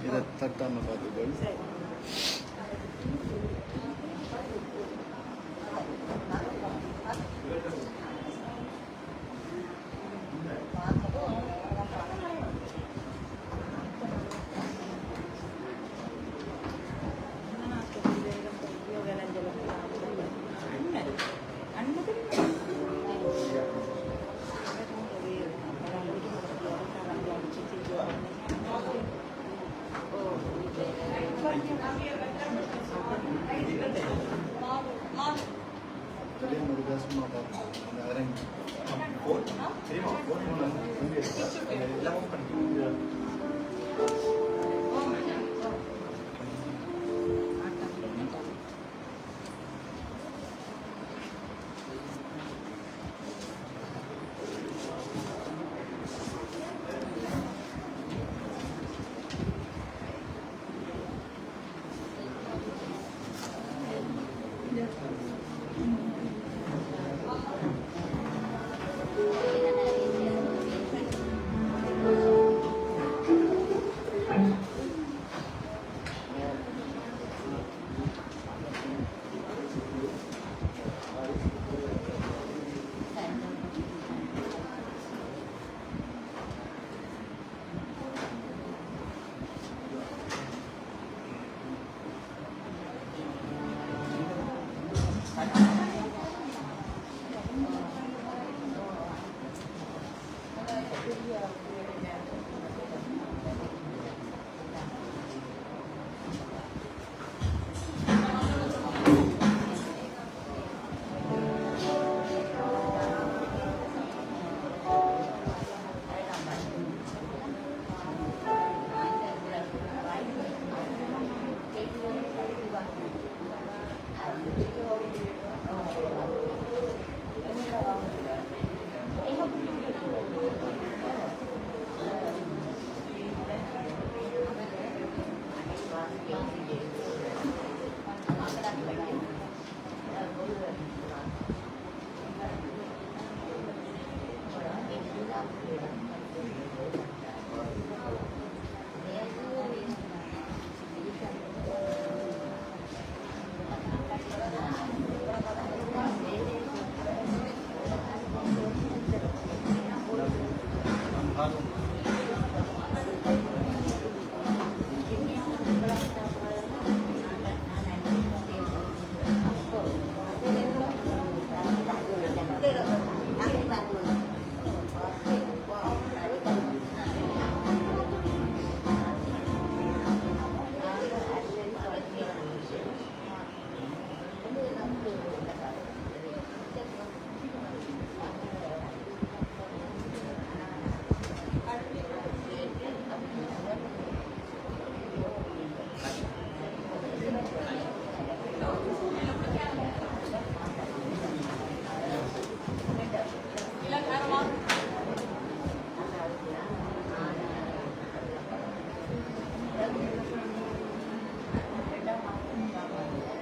இதை தட்டாம பார்த்துக்கோள்.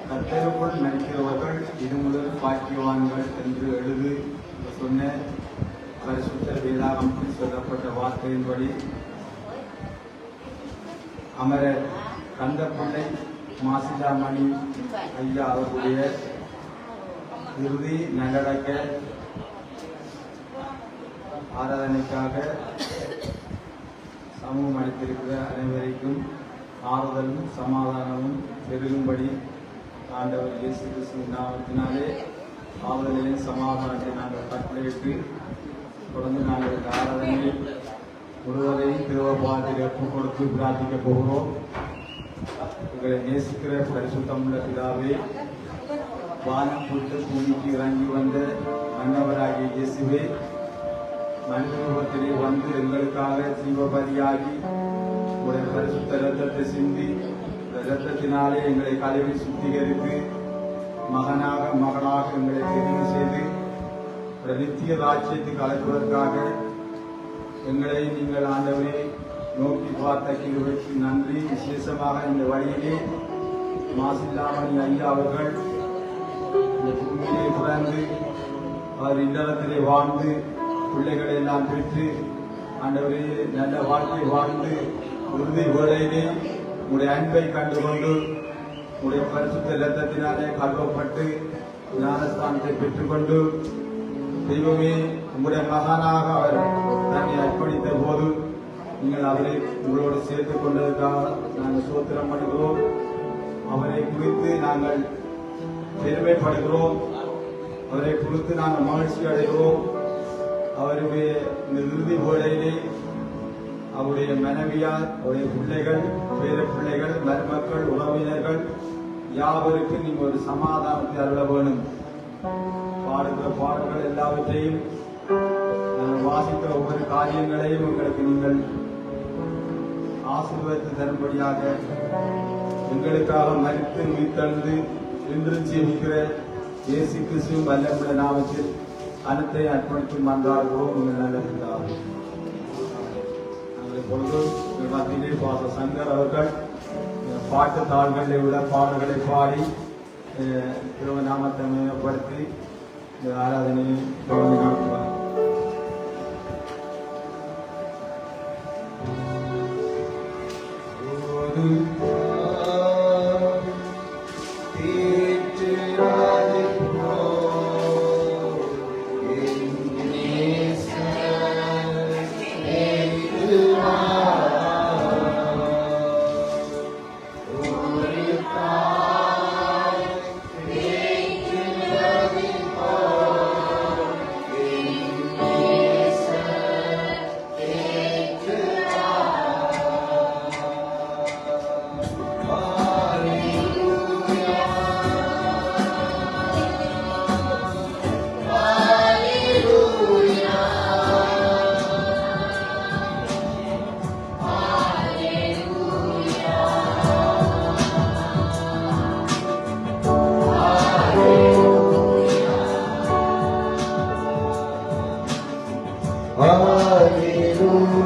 கத்தருக்குள் நடிக்கிறவர்கள் இது முதல் பாக்கியவான்கள் என்று எழுது சொன்ன பரிசுத்த வேதாகமத்தில் சொல்லப்பட்ட வார்த்தையின்படி அமரர் கந்தப்பிள்ளை மாசிலாமணி ஐயா அவர்களுடைய இறுதி நல்லடக்க ஆராதனைக்காக சமூகம் அளித்திருக்கிற அனைவருக்கும் ஆறுதலும் சமாதானமும் பெருகும்படி ஆண்டவர் இயேசு கிறிஸ்துவின் நாமத்தினாலே ஆறுதலையும் சமாதானத்தை நாங்கள் கட்டளையிட்டு தொடர்ந்து நாங்கள் இந்த ஆராதனையை முழுவதையும் திருவபாதில் ஒப்புக் கொடுத்து பிரார்த்திக்க போகிறோம். எங்களை நேசிக்கிற பரிசுத்தமுள்ள பிதாவே, வானம் விட்டு பூமிக்கு இறங்கி வந்த மன்னவராகிய இயேசுவே, மனித ரூபத்திலே வந்து எங்களுக்காக ஜீவபலியாகி உடைய பரிசுத்த இரத்தத்தை சிந்தி இரத்தத்தினாலே எங்களை கழுவி சுத்திகரித்து மகனாக மகளாக எங்களை தெரிவு செய்து நித்திய ராஜ்யத்துக்கு அழைப்பதற்காக எங்களை நீங்கள் ஆண்டவரே நோக்கி பார்த்த கிருபைக்கு நன்றி. விசேஷமாக இந்த வழியிலே மாசில்லாமணி ஐயா அவர்கள் இந்த பூமியிலே பிறந்து அவர் இல்லறத்திலே வாழ்ந்து பிள்ளைகளை எல்லாம் பெற்று ஆண்டவரே நல்ல வாழ்க்கை வாழ்ந்து இறுதி வேளையிலே உங்களுடைய அன்பை கண்டுகொண்டு உங்களுடைய பரிசுத்த இரத்தத்தினாலே கழுவப்பட்டு ஞானஸ்தானத்தை பெற்றுக்கொண்டு தெய்வமே உங்களுடைய மகனாக அவர் தன்னை அர்ப்பணித்த போது நீங்கள் அவரை உங்களோடு சேர்த்துக் கொண்டதற்காக நாங்கள் சோத்திரம் பண்ணுகிறோம். அவரை குறித்து நாங்கள் பெருமைப்படுகிறோம். அவரை குறித்து நாங்கள் மகிழ்ச்சி அடைகிறோம். அவருடைய இந்த இறுதி வேளையிலே அவருடைய மனைவியார், அவருடைய பிள்ளைகள், பேர பிள்ளைகள், மருமக்கள், உறவினர்கள் யாவருக்கும் நீங்கள் ஒரு சமாதானத்தை அருள வேணும். பாடுகிற பாடல்கள் எல்லாவற்றையும் நாங்கள் வாசிக்கிற ஒவ்வொரு காரியங்களையும் உங்களுக்கு நீங்கள் ஆசீர்வாதத்தை தரும்படியாக எங்களுக்காக மரித்து உயிர்த்தெழுந்து இன்றும் ஜீவிக்கிற இயேசு கிறிஸ்துவின் வல்லமுள்ள நாமத்தில் அனைத்தை அர்ப்பணித்து மன்றாடுகிறோம். உங்கள் நல்லதாக நாங்கள் இப்பொழுது மத்தியிலே பாச சங்கர் அவர்கள் பாட்டு தாள்களில் உள்ள பாடல்களை பாடி நாமத்தை மேம்படுத்தி இந்த ஆராதனையை தொடர்ந்து நடத்துவார். Hallelujah.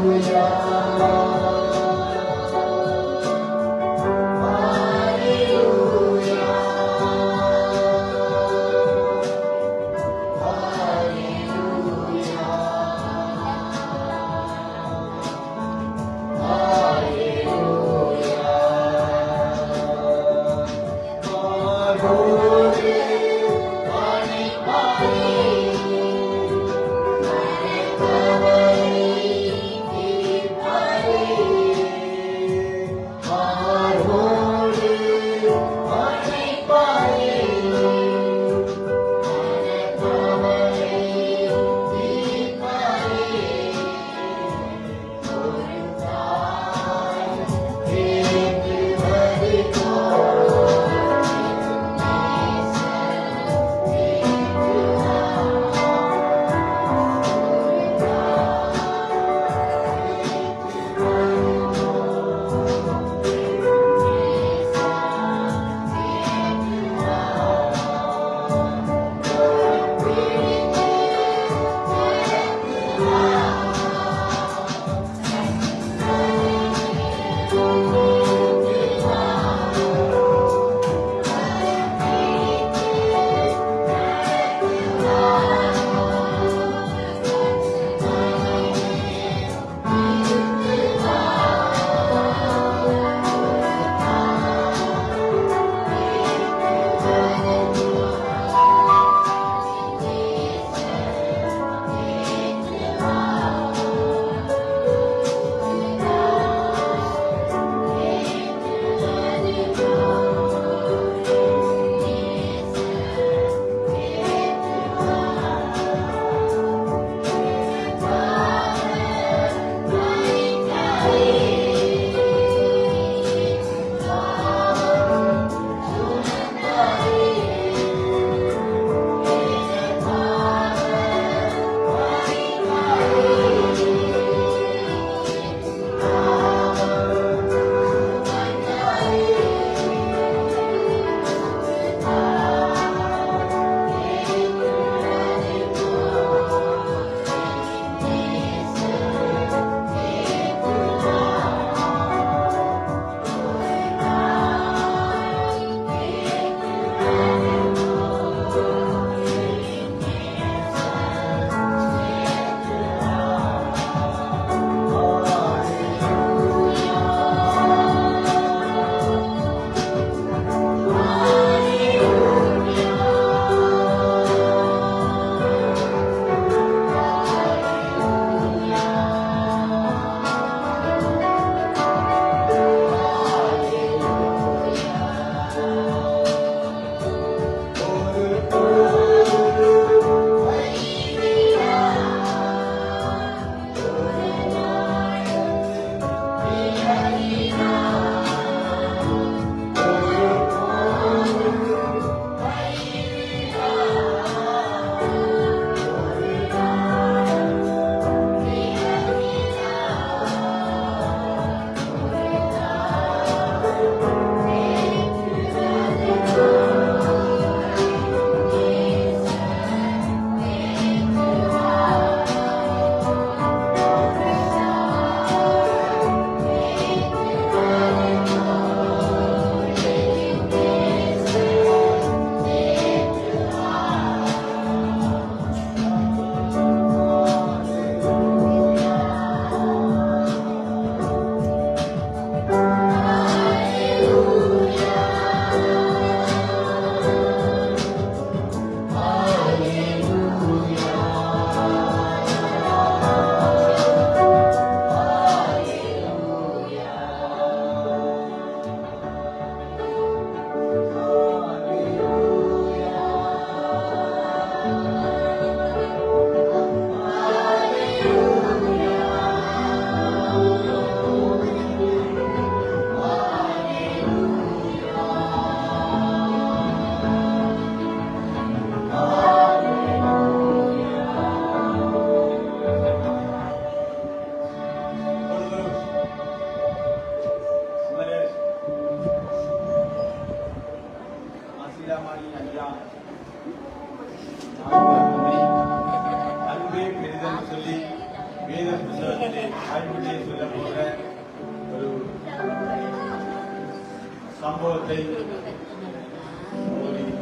சம்பவத்தை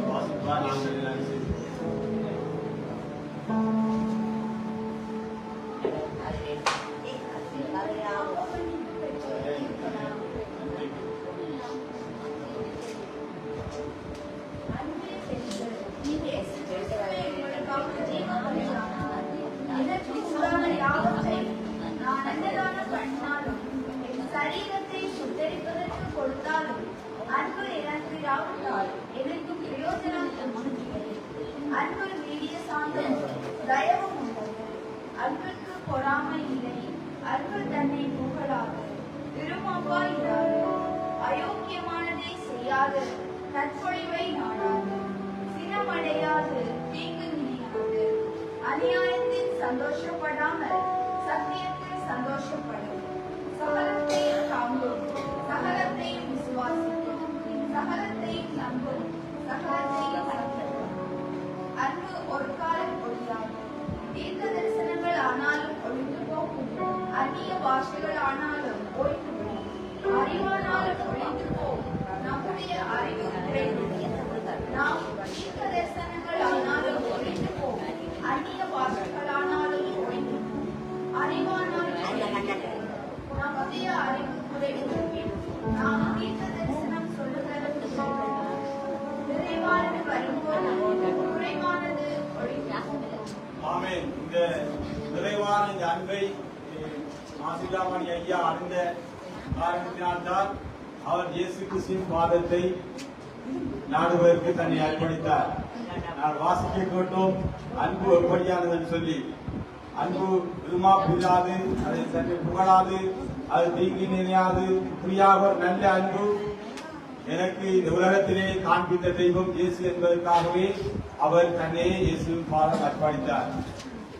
வாசிப்பார். நாங்கள் நினைச்சு சரீரத்தை சுத்தரிப்பதற்கு கொடுத்தாலும் அன்பு எனக்கு இராவிட்டால் எனக்கு பிரயோஜனம் இல்லை. அன்பு நீடிய சாந்தம் தயவும் உள்ளது. அன்புக்கு பொறாமை இல்லை. அன்பு தன்னை புகழாது, விரும்பாய் இராது, அயோக்கியமானதை செய்யாது, தற்பொழிவை நாடாது, சினமடையாது, தீங்கு நினையாது, அநியாயத்தில் சந்தோஷப்படாமல் சத்தியத்தில் சந்தோஷப்படும். சகலத்தையும் தாங்கும், சகலத்தையும் விசுவாசிக்கும், சகலத்தையும் நம்பும், சகலத்தையும் சகிக்கும். அன்பு ஒரு காலம் ஒழியாது. தீர்க்க தரிசனங்கள் ஆனாலும் ஒழிந்து போகும், அந்நிய பாஷைகள் ஆனாலும் ஓய்ந்து விடும், அறிவானாலும் ஒழிந்து போகும், நம்முடைய அறிவு குறைந்து. நாம் தீர்க்க தரிசனங்கள் ஆனாலும் ஒழிந்து போகும், அந்நிய பாஷைகள் ஆனாலும் ஒழிந்து போகும், அறிவானாலும் ஒழிந்து போகும், நம்முடைய அறிவு குறைந்து. நாம் தீர்க்க தரிசனம் சொல்லுகிறது நிறைவானது வரும்போது குறைவானது ஒழிந்து போகும். ஆமென். இந்த நிறைவான இந்த அன்பை மாசிலாமணி ஐயா அறிந்த காரணத்தினால்தான் அவர் இயேசு கிறிஸ்துவின் பாதத்தை நாடுவதற்கு தன்னை அர்ப்பணித்தார். நான் வாசிக்க கேட்டோம், அன்பு எப்படியானதுன்னு சொல்லி. அன்பு விருமா புரியாது, அதை தன்னை புகழாது, அது தீங்கி நினையாது, இப்படியாக ஒரு நல்ல அன்பு எனக்கு இந்த உலகத்திலே காண்பித்த தெய்வம் இயேசு என்பதற்காகவே அவர் தன்னை இயேசுவின் பாதம் அர்ப்பணித்தார்.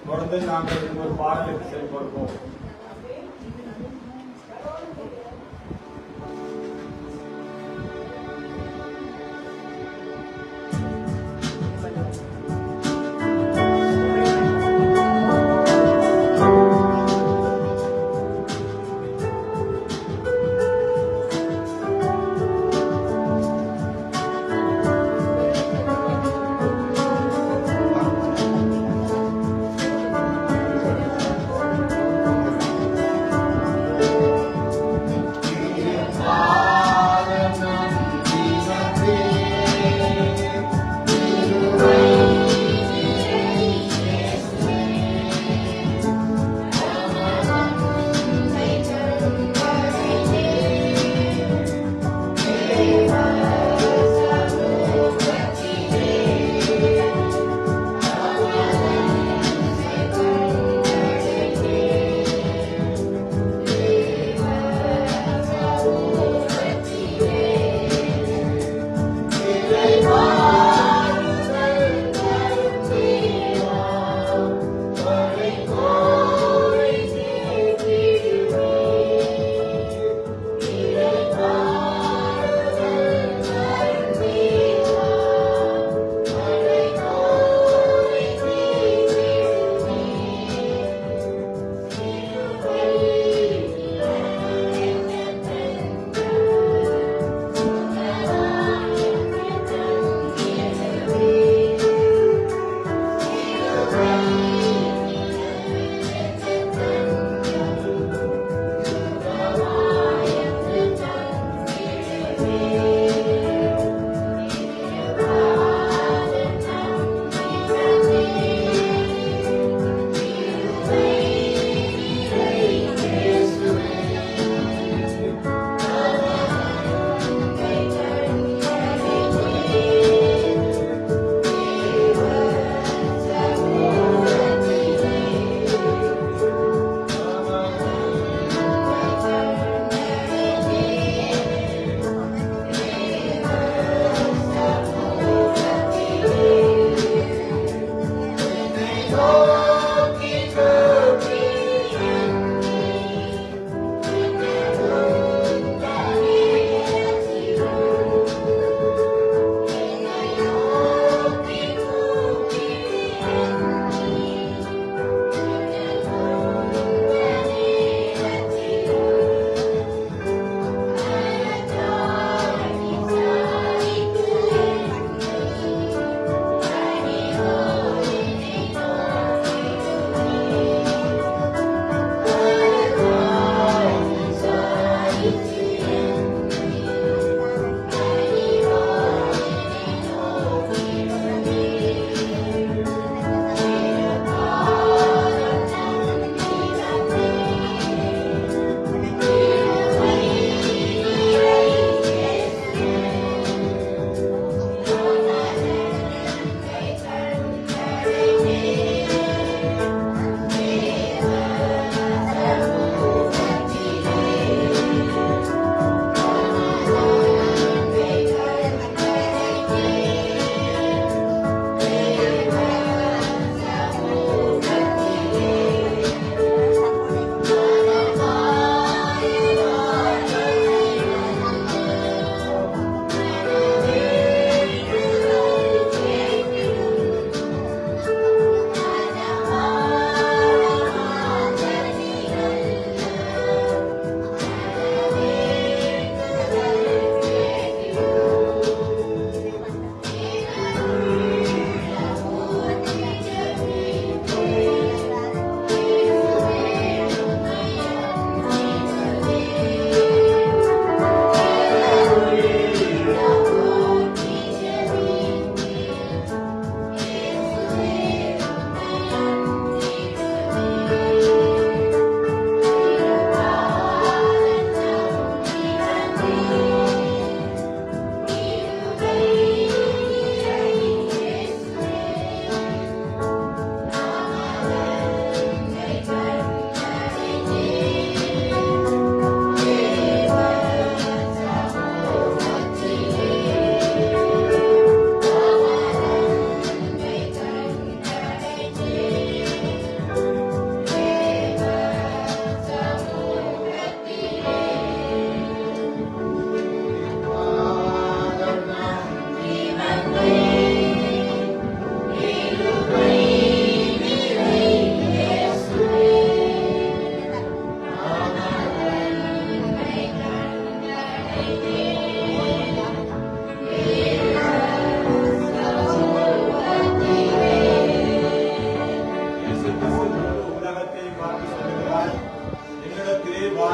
தொடர்ந்து நாங்கள் ஒரு பாடலுக்கு செல்வோம்.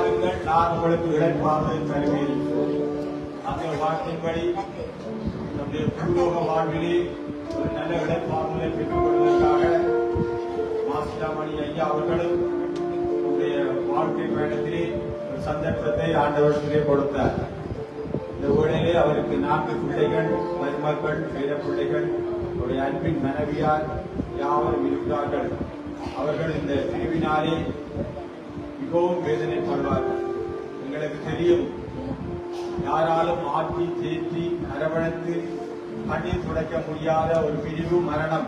வாருங்கள், நான் உங்களுக்கு இளைப்பாறுதலை தருவேன். அந்த வாக்கின்படி நம்முடைய பூலோக வாழ்விலே ஒரு நல்ல இளைப்பாறுதலை பெற்றுக் கொள்வதற்காக மாசிலாமணி ஐயா அவர்களும் நம்முடைய வாழ்க்கை பயணத்திலே ஒரு சந்தர்ப்பத்தை ஆண்டவரிடத்திலே கொடுத்தார். இந்த வேளையிலே அவருக்கு 4 பிள்ளைகள், மருமக்கள், பேர பிள்ளைகள், அவருடைய அன்பின் மனைவியார் யாவரும் இருக்கிறார்கள். அவர்கள் இந்த பிரிவினாலே மிகவும் வேதனைப்படுவார்கள். எங்களுக்கு தெரியும், யாராலும் ஆற்றி தேற்றி அரவணைத்து கண்ணீர் துடைக்க முடியாத ஒரு பிரிவு மரணம்.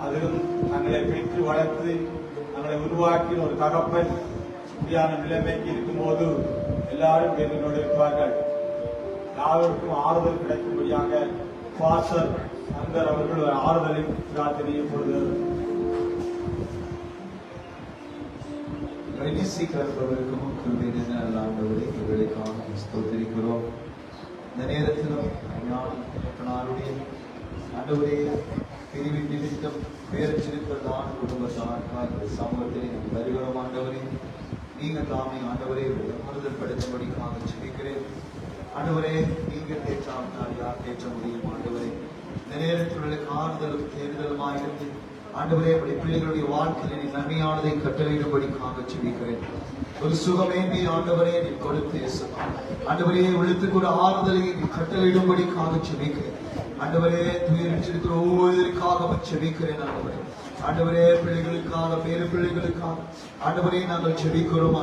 அதிலும் தங்களை பெற்று வளர்த்து தங்களை உருவாக்கின ஒரு தகப்பன் முடியாத நிலைமைக்கு இருக்கும்போது எல்லாரும் வேதனோடு இருப்பார்கள். யாருக்கும் ஆறுதல் கிடைக்கும்படியாக பாஸ்டர் சங்கர் அவர்கள் ஒரு ஆறுதலை பிரார்த்தனை பொழுது நேசிக்கிறவர்களுக்கும் கிருபையான ஆண்டவரே, எங்களுக்காக ஸ்தோத்திரிக்கிறோம். இந்த நேரத்திலும் நாளுடைய ஆண்டவரே பிரிவின் நிமித்தம் வேறச்சிருப்பதான குடும்பத்தார் சமூகத்திலே வருகிறோம். ஆண்டவரே, நீங்கள் தாமே ஆண்டவரே ஆறுதல் படுத்தும்படிக்காக ஜெபிக்கிறேன். ஆண்டவரே, நீங்கள் தேற்றாவிட்டால் யார் தேற்ற முடியும்? ஆண்டவரே, இந்த நேரத்தில் ஆறுதலும் தேர்தலுமாயிருந்து ஆண்டவரே, அப்படி பிள்ளைகளுடைய வாழ்க்கையில் நன்மையானதை கட்டளையிடும்படிக்காக ஜெபிக்கிறேன். ஒரு சுகமேந்தி ஆண்டவரே நீ கொடுத்து ஆண்டவரே உள்ளத்துக்கு ஒரு ஆறுதலை நீ கட்டளையிடும்படிக்காக ஜெபிக்கிறேன். ஆண்டவரே, துயரிச்சிருக்கிற ஒவ்வொருவருக்காக ஜெபிக்கிறேன். ஆண்டவரே, ஆண்டவரே பிள்ளைகளுக்காக, பேரு பிள்ளைகளுக்காக ஆண்டவரே நாங்கள் ஜெபிக்கிறோம்.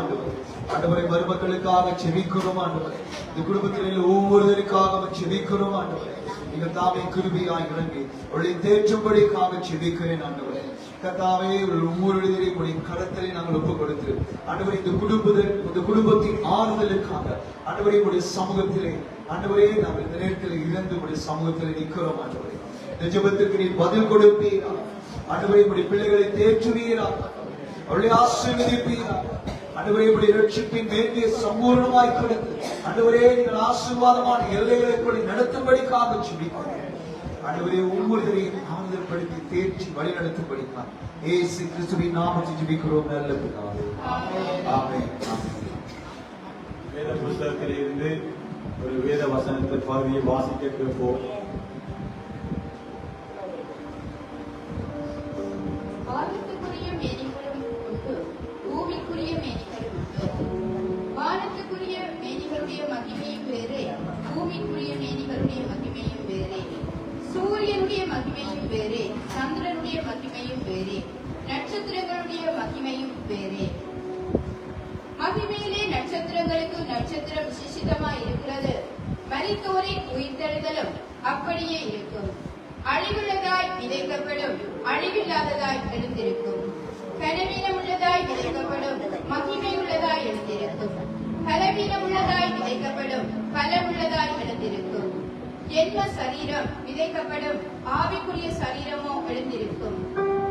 ஆண்டவரே மருமக்களுக்காக ஜெபிக்கிறோம். ஆண்டவரே, இந்த குடும்பத்தில் ஒவ்வொருவருக்காக ஜெபிக்கிறோம். ஆண்டவரே, நீங்கள் தாமே கிருபையாய் இறங்கி அவளை தேற்றும்படிக்காக ஜெபிக்கிறேன். ஆண்டவரே, கர்த்தாவே ஒவ்வொருவரையும் கரத்திலே நாங்கள் ஒப்புக் கொடுத்து ஆண்டவரே இந்த குடும்பத்தின் ஆறுதலுக்காக ஆண்டவரே உடைய சமூகத்திலே ஆண்டவரே நாங்கள் இந்த நேரத்தில் இழந்து உடைய சமூகத்திலே நிற்கிறோம். ஆண்டவரே, இந்த ஜெபத்திற்கு நீ பதில் கொடுப்பீரா? ஆண்டவரே உடைய பிள்ளைகளை தேற்றுவீரா? அவளை ஆசீர்வதிப்பீரா? ஆண்டவரே உடைய ரட்சிப்பின் மேன்மையை சம்பூர்ணமாய் கொடுத்து ஆண்டவரே நீங்கள் ஆசீர்வாதமான எல்லைகளை நடத்தும்படிக்காக ஜெபிக்கிறோம். ஆண்டவரே ஒவ்வொருவரையும் ஆறுதல் படுத்தி தேற்றி வழி நடத்தும்படிக்காக இயேசு கிறிஸ்துவின் நாமத்தில் ஜெபிக்கிறோம். நல்ல பிதாவே, ஆமென். வேத புத்தகத்தில் இருந்து ஒரு வேத வசனத்தின் பகுதியை வாசிக்க கேட்போம். வானத்துக்குரிய மேனிகளும் உண்டு, பூமிக்குரிய மேனிகளும் உண்டு. வானத்துக்குரிய மேனிகளுடைய மகிமையும் வேறே, பூமிக்குரிய மேனிகளுடைய மகிமையும் வேறே. சூரியனுடைய மகிமையும் வேறே, சந்திரனுடைய மகிமையும் வேறே, நட்சத்திரங்களுடைய மகிமையும் வேறே. மகிமையிலே நட்சத்திரங்களுக்கு நட்சத்திரம் விசேஷிதமாய் இருக்கிறது. மரித்தோரின் உயிர்த்தெழுதலும் அப்படியே இருக்கும். அழிவுள்ளதாய் விதைக்கப்படும், அழிவில்லாததாய் எழுந்திருக்கும். கனவீனம் உள்ளதாய் விதைக்கப்படும், மகிமை உள்ளதாய் எழுந்திருக்கும். பலவீனம் உள்ளதாய் விதைக்கப்படும், பலமுள்ளதாய் எழுந்திருக்கும். ஜென்ம சரீரம் விதைக்கப்படும், ஆவிக்குரிய சரீரமோ எழுந்திருக்கும்.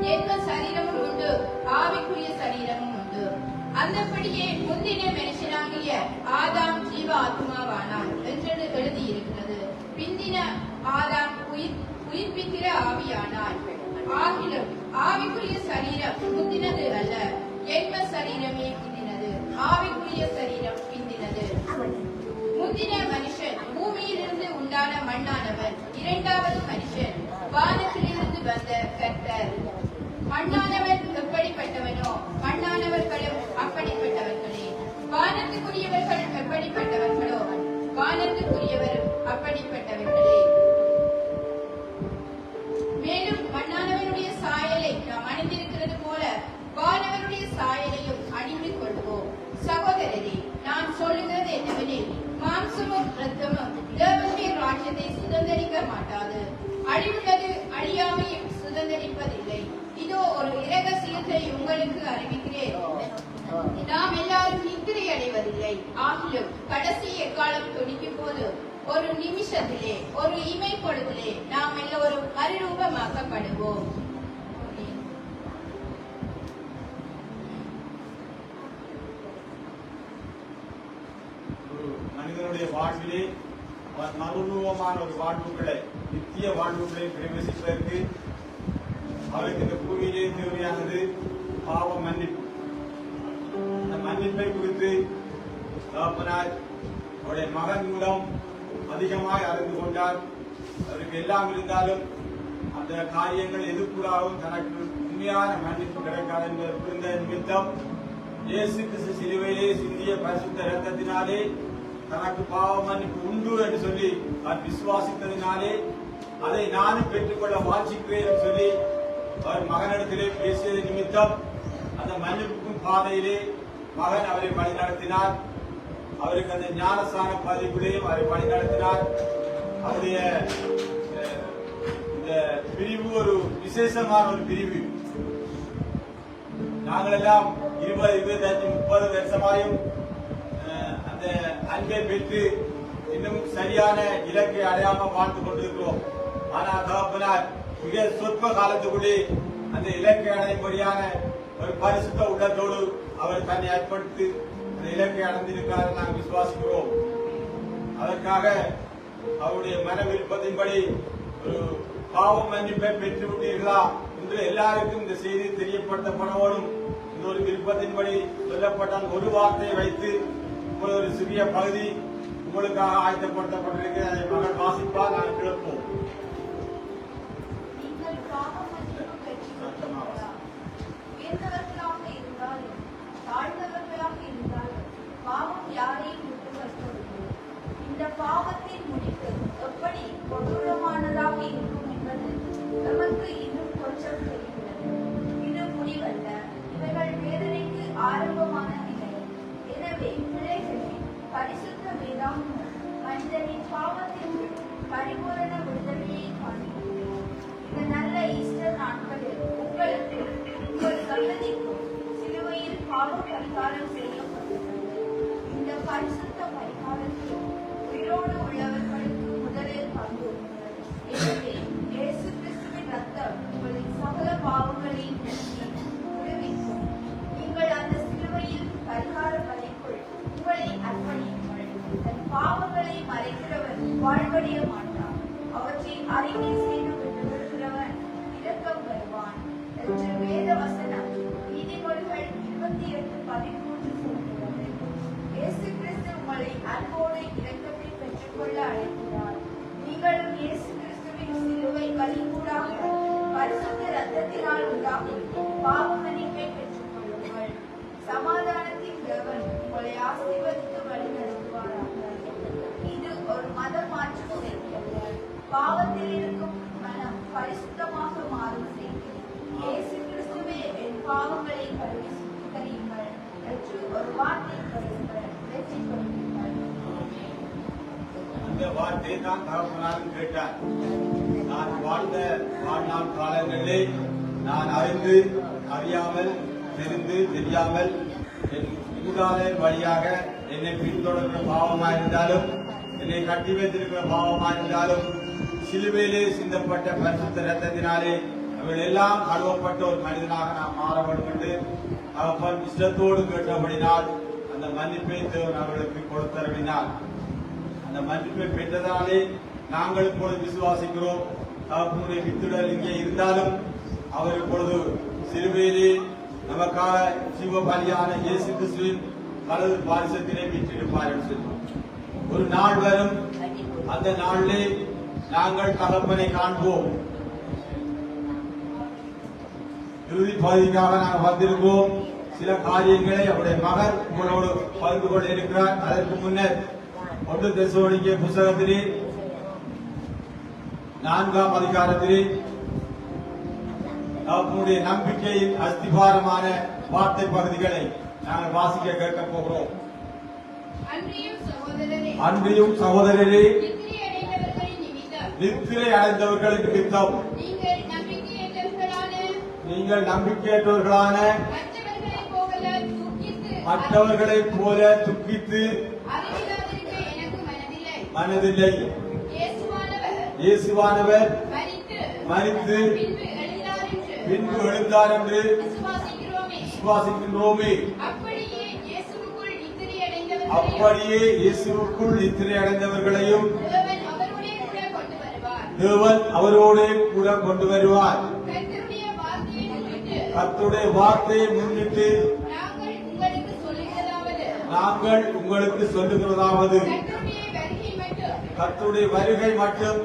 ஜென்ம சரீரமும் உண்டு, ஆவிக்குரிய சரீரமும் உண்டு. அந்தபடியே முந்தின மனுஷனாகிய ஆதாம் ஜீவ ஆத்மாவானான் என்று எழுதியிருக்கிறது. பிந்தின ஆதாம் உயிர்ப்பிக்கிற ஆவியானான். ஆகிலும் ஆவிக்குரிய சரீரம் முந்தினது அல்ல, ஜென்ம சரீரமே பிந்தினது, ஆவிக்குரிய சரீரம் பிந்தினது. முந்தின மனுஷன் பூமியிலிருந்து உண்டான மண்ணானவன், இரண்டாவது மனுஷன் வானத்திலிருந்து வந்த கர்த்தர். மண்ணானவன் எப்படிப்பட்டவனோ மண்ணானவர்களும் அப்படிப்பட்டவர்களே. வானத்துக்குரியவர்கள் எப்படிப்பட்டவர்களோ வானத்துக்குரியவரும் அப்படிப்பட்டவர்களே. மேலும் மண்ணானவனுடைய சாயலை நாம் அணிந்திருக்கிறது போல வானவனுடைய சாயலையும் அணிந்து கொள்வோம். சகோதரரே, நான் சொல்லுகிறது என்னவெனில், மாம்சமும் இரத்தமும் தேவனுடைய ராஜ்யத்தை சுதந்திரிக்க மாட்டாது. அழிவுள்ளது அழியாமையும் சுதந்திரிப்பதில்லை. இதோ ஒரு இரகசியத்தை உங்களுக்கு அறிவிக்கிறேன். நாம் எல்லாரும் நித்திரை அடைவதில்லை. ஆகிலும் கடைசி எக்காலம் துணிக்கும் போது ஒரு நிமிஷத்திலே, ஒரு இமை பொழுதிலே நாம் எல்லோரும் மறுரூபமாக்கப்படுவோம். மனிதனுடைய வாழ்விலே மறுரூபமான ஒரு வாழ்வுகளை, நித்திய வாழ்வுகளை பிரவேசிப்பதற்கு அவருக்கு இந்த பூமியிலே தேவையானது பாவ மன்னிப்பு. அந்த மன்னிப்பை குறித்து தகப்பனார் அவருடைய மகன் மூலம் அதிகமாய் அறிந்து கொண்டார். அவருக்கு எல்லாம் இருந்தாலும் அந்த காரியங்கள் எதிர்ப்புறாகவும் தனக்கு உண்மையான மன்னிப்பு கிடைக்காது என்பதற்கு நிமித்தம் இயேசு கிறிஸ்து சிலுவையிலே சிந்திய பரிசுத்த இரத்தத்தினாலே தனக்கு பாவ மன்னிப்பு உண்டு என்று சொல்லி அவர் விசுவாசித்ததினாலே அதை நானும் பெற்றுக்கொள்ள வாஞ்சிக்கிறேன் என்று சொல்லி அவர் மகனிடத்திலே பேசியது நிமித்தம் அந்த மன்னிப்புக்கும் பாதையிலே மகன் அவரை வழி நடத்தினார். அவருக்கு அந்த ஞானஸ்தான பதிவுகளையும் அவரை வழி நடத்தினார். அவருடைய இந்த பிரிவு ஒரு விசேஷமான ஒரு பிரிவு. நாங்கள் எல்லாம் 20, 25, 30 வருஷமாயும் அந்த அன்பை பெற்று இன்னும் சரியான இலக்கை அடையாமல் வாழ்ந்து கொண்டிருக்கிறோம். ஆனால் தகப்பனார் மிக சொற்ப காலத்துக்குள்ளே அந்த இலக்கை அடையும்படியான ஒரு பரிசுத்த உள்ளத்தோடு அவர் தன்னை அர்ப்பணித்து அந்த இலக்கை அடைந்திருக்கிறார் நாங்கள் விசுவாசிக்கிறோம். அதற்காக அவருடைய மன விருப்பத்தின்படி ஒரு பாவ மன்னிப்பை பெற்று விட்டீர்களா என்று எல்லாருக்கும் இந்த செய்தி தெரியப்படுத்தப்படவும் இந்த ஒரு விருப்பத்தின்படி சொல்லப்பட்டால் ஒரு வார்த்தையை வைத்து உங்கள் ஒரு சிறிய பகுதி உங்களுக்காக ஆயத்தப்படுத்தப்பட்டிருக்கிறது. அதை மகள் வாசிப்பால் நாங்கள் கிளப்போம். நீங்கள் பாவ மன்னிப்பு பெற்றுக்கொண்டீர்களா? உயர்ந்தவர்களாக இருந்தாலும் தாழ்ந்தவர்களாக இருந்தாலும் பாவம் யாரையும் விட்டு வைக்கவில்லை. இந்த பாவத்தின் முடிவு எப்படி கொடூரமானதாக இருக்கும் என்பது நமக்கு இன்னும் கொஞ்சம் தெரிகிறது. இது முடிவல்ல, இவர்கள் வேதனைக்கு ஆரம்பமான நிலை. எனவே பிள்ளைகளே, பரிசுத்த வேதாகமம் மனிதனின் பாவத்தின் பரிபூரண விடுதலையை காண்கிறது. இந்த நல்ல ஈஸ்டர் நாட்களில் உங்களுக்கு உங்கள் சந்ததிக்கும் சிலுவையில் பாவ பரிகாரம் செய்யப்பட்டுள்ளது. இந்த பரிசுத்த பரிகாரத்தில் உயிரோடு உள்ளவர்களுக்கு முதலில் பங்கு உண்டு. எனவே இயேசு கிறிஸ்துவின் ரத்தம் உங்களின் சகல பாவங்களையும் விடுவிக்கும். நீங்கள் அந்த சிலுவையில் பரிகார பலிக்குள் உங்களை அர்ப்பணியுங்கள். தன் பாவங்களை மறைக்கிறவன் வாழ்வடைய மாட்டான். அவற்றை அறிக்கை செய்து விட்டு விடுகிறவன் இரக்கம் பெறுவான் என்று வேத வசனம் நீதிமொழிகள் 28:13 சொல்கிறது. இயேசு கிறிஸ்து உங்களை அன்போடு இரக்கத்தை பெற்றுக்கொள்ள அழைக்கிறார். நீங்களும் இயேசு கிறிஸ்துவின் சிலுவை பலிகூடாக பரிசுத்த இரத்தத்தினால் உண்டாகும் பாவ மன்னிப்பை பெற்றுக் கொள்ளுங்கள். சமாதானத்தின் தேவன் உங்களை ஆசீர்வதித்து வழி நடத்துவாராக. இது ஒரு மத மாற்று செய்தியல்ல, பாவத்தில் இருக்கும் மனம் பரிசுத்தமாக மாறும் செய்தி. இயேசு கிறிஸ்துவே என் பாவங்களை கழுவி சுத்திகரியுங்கள் என்று ஒரு வார்த்தை கழுவுங்கள், வெற்றி கொள்ளுங்கள். அந்த வார்த்தை தான் தகப்பனாரும் கேட்டார். நான் வாழ்ந்த வாழ்நாள் காலங்களிலே நான் அறிந்து அறியாமல் தெரிந்து தெரியாமல் என் ஊடாளர் வழியாக என்னை பின்தொடர்கிற பாவமாக இருந்தாலும் என்னை கட்டி வைத்திருக்கிற பாவமாக இருந்தாலும் சிலுவையிலே சிந்தப்பட்ட பரிசுத்த இரத்தத்தினாலே அவர்கள் எல்லாம் கழுவப்பட்ட ஒரு மனிதனாக நாம் மாற வேண்டும் என்று அவன் இஷ்டத்தோடு கேட்டபடினால் அந்த மன்னிப்பை தேவன் அவர்களுக்கு கொடுத்தருளினார். அந்த மன்னிப்பை பெற்றதாலே நாங்கள் இப்பொழுது விசுவாசிக்கிறோம். அவர்களுடைய வித்துடல் இங்கே இருந்தாலும் அவர் இப்பொழுது சிலுவையிலே நமக்காக ஜீவ பலியான இயேசு கிறிஸ்துவின் வலது பாரிசத்திலே வீற்றிருப்பார் என்று சொல்லுவோம். ஒரு நாள் வரும், அந்த நாளிலே நாங்கள் தகப்பனை காண்போம். இறுதி பகுதிக்காக நாங்கள் வந்திருக்கிறோம். சில காரியங்களை அவருடைய மகன் உங்களோடு பகிர்ந்து கொள்ள இருக்கிறார். அதற்கு முன்னர் 1 தெசலோனிக்கே புத்தகத்திலே 4ஆம் அதிகாரத்திலே நம்முடைய நம்பிக்கையின் அஸ்திபாரமான வார்த்தை பகுதிகளை நாங்கள் வாசிக்க கேட்க போகிறோம். அன்றியும் சகோதரரே, நித்திரை அடைந்தவர்களுக்கு நிமித்தம் நீங்கள் நம்பிக்கையற்றவர்களான மற்றவர்களை போல துக்கித்து மனதில்லை. இயேசுவானவர் மரித்து பின்பு எழுந்தார் என்று விசுவாசிக்கின்றோமே. அப்படியே இயேசுவுக்குள் நித்திரை அடைந்தவர்களையும் தேவன் அவரோடு கூட கொண்டு வருவார். கர்த்தருடைய வார்த்தையை முன்னிட்டு நாங்கள் உங்களுக்கு சொல்லுகிறதாவது கர்த்தருடைய வருகை மட்டும்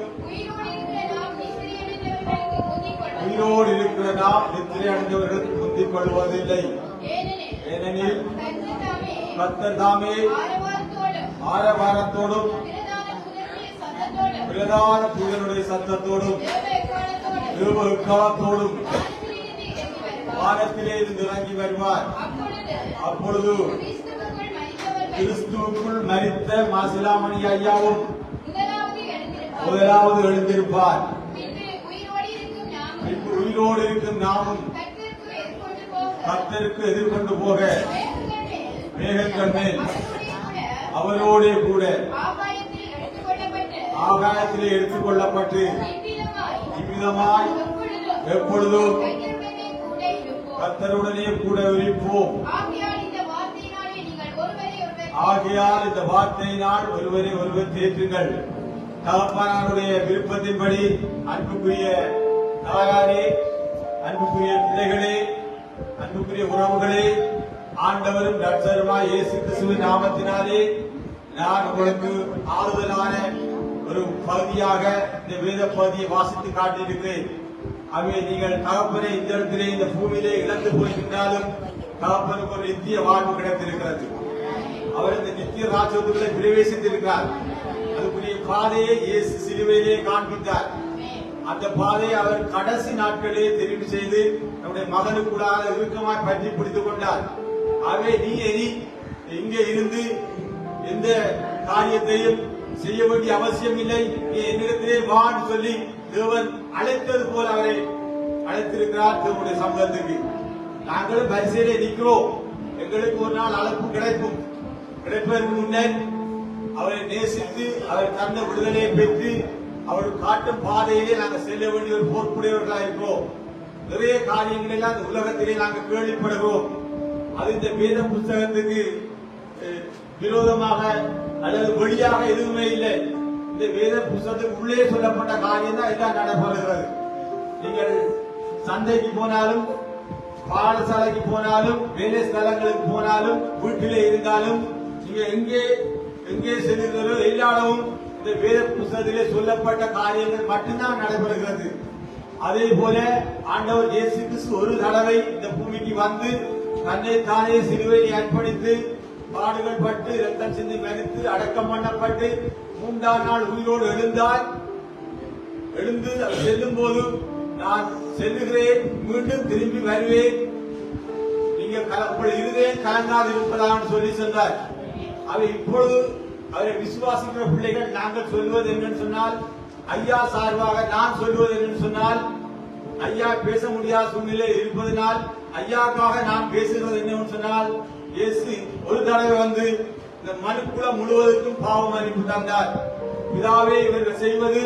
உயிரோடு இருக்கிற நாம் நித்திரை அடைந்தவர்களுக்கு முந்திக் கொள்வதில்லை. ஏனெனில் கர்த்தர் தாமே ஆரவாரத்தோடும் பிரதான தூதனுடைய சத்தத்தோடும் தேவகாலத்தோடும் வானத்திலே இருந்து இறங்கி வருவார். அப்பொழுது கிறிஸ்துவுக்குள் மரித்த மாசிலாமணி ஐயாவும் முதலாவது எழுந்திருப்பார். உயிரோடு இருக்கும் நாமும் கர்த்தருக்கு எதிர்கொண்டு போக மேகங்கள் மேல் அவரோடே கூட ஆகாயத்திலே எடுத்துக் கொள்ளப்பட்டு இவ்விதமாய் எப்பொழுதும் கர்த்தருடனே கூட இருப்போம். ஆகையால் இந்த வார்த்தையினால் ஒருவரை ஒருவர் தேற்றுங்கள். தகப்பனாருடைய விருப்பத்தின்படி அன்புக்குரிய தாயாரே, அன்புக்குரிய பிள்ளைகளே, அன்புக்குரிய உறவுகளே, ஆண்டவரும் ரட்சகருமாய் இயேசு கிறிஸ்துவின் நாமத்தினாலே நான் உங்களுக்கு ஆறுதலான ஒரு பகுதியாக இந்த வேத பகுதியை வாசித்து காட்டியிருக்கிறேன். ஆகவே நீங்கள் தகப்பனை இந்த இடத்திலே இந்த பூமியிலே இழந்து போயிருந்தாலும் தகப்பனுக்கு ஒரு நித்திய வாழ்வு கிடைத்திருக்கிறது. அவர் இந்த நித்திய ராஜ்யத்துக்குள்ளே பிரவேசித்திருக்கிறார். அதுக்குரிய பாதையை இயேசு சிலுவையிலே காண்பித்தார். அந்த பாதையை அவர் கடைசி நாட்களே தெரிவு செய்து நம்முடைய மகனுக்குள்ளாக இறுக்கமாய் பற்றி பிடித்துக் கொண்டார். ஆகவே நீ இங்கே இருந்து எந்த காரியத்தையும் செய்ய வேண்டிய அவசியம் இல்லை, நீ என்னிடத்திலே வான்னு சொல்லி தேவன் அழைத்தது போல அவரை அழைத்திருக்கிறார். தேவனுடைய சமூகத்துக்கு நாங்களும் வரிசையிலே நிற்கிறோம். எங்களுக்கு ஒரு நாள் அழைப்பு கிடைப்பதற்கு முன்னர் அவரை நேசித்து அவர் தந்த விடுதலையை பெற்று அவர் காட்டும் பாதையிலே நாங்கள் செல்ல வேண்டிய ஒரு பொறுப்புடையவர்களாக இருக்கிறோம். நிறைய காரியங்கள் எல்லாம் இந்த உலகத்திலே நாங்கள் கேள்விப்படுகிறோம். அது இந்த வேத புத்தகத்துக்கு விரோதமாக அல்லது வெளியாக எதுவுமே இல்லை. இந்த வேத புத்தகத்துக்கு உள்ளே சொல்லப்பட்ட காரியம் தான் எல்லாம் நடைபெறுகிறது. நீங்கள் சந்தைக்கு போனாலும், பாடசாலைக்கு போனாலும், வேலை ஸ்தலங்களுக்கு போனாலும், வீட்டிலே இருந்தாலும், நீங்க எங்கே செல்கிறதோ எல்லாரும் இந்த வேத புத்தகத்திலே சொல்லப்பட்ட காரியங்கள் மட்டும்தான் நடைபெறுகிறது. அதே போல ஆண்டவர் இயேசு கிறிஸ்து ஒரு தடவை இந்த பூமிக்கு வந்து தன்னை தானே சிலுவையை அர்ப்பணித்து பாடுகள் பட்டு ரத்தம் சிந்தி மரித்து அடக்கம் பண்ணப்பட்டு 3ஆம் நாள் உயிரோடு எழுந்து செல்லும் போது நான் செல்லுகிறேன், மீண்டும் திரும்பி வருவேன், நீங்க இருதயம் கலங்காது இருப்பதாக சொல்லி சொன்னார். அவர் இப்பொழுது அவரை விசுவாசிக்கிற பிள்ளைகள் நாங்கள் சொல்வது என்னன்னு சொன்னால், ஐயா சார்பாக நான் சொல்வது என்னன்னு சொன்னால், ஐயா பேச முடியாத சூழ்நிலை இருப்பதனால் ஐயாக்காக நான் பேசுகிறது என்னன்னு சொன்னால், இயேசு ஒரு தடவை வந்து இந்த மனுக்குலம் முழுவதற்கும் பாவ மன்னிப்பு தந்தார். பிதாவே இவர்கள் செய்வது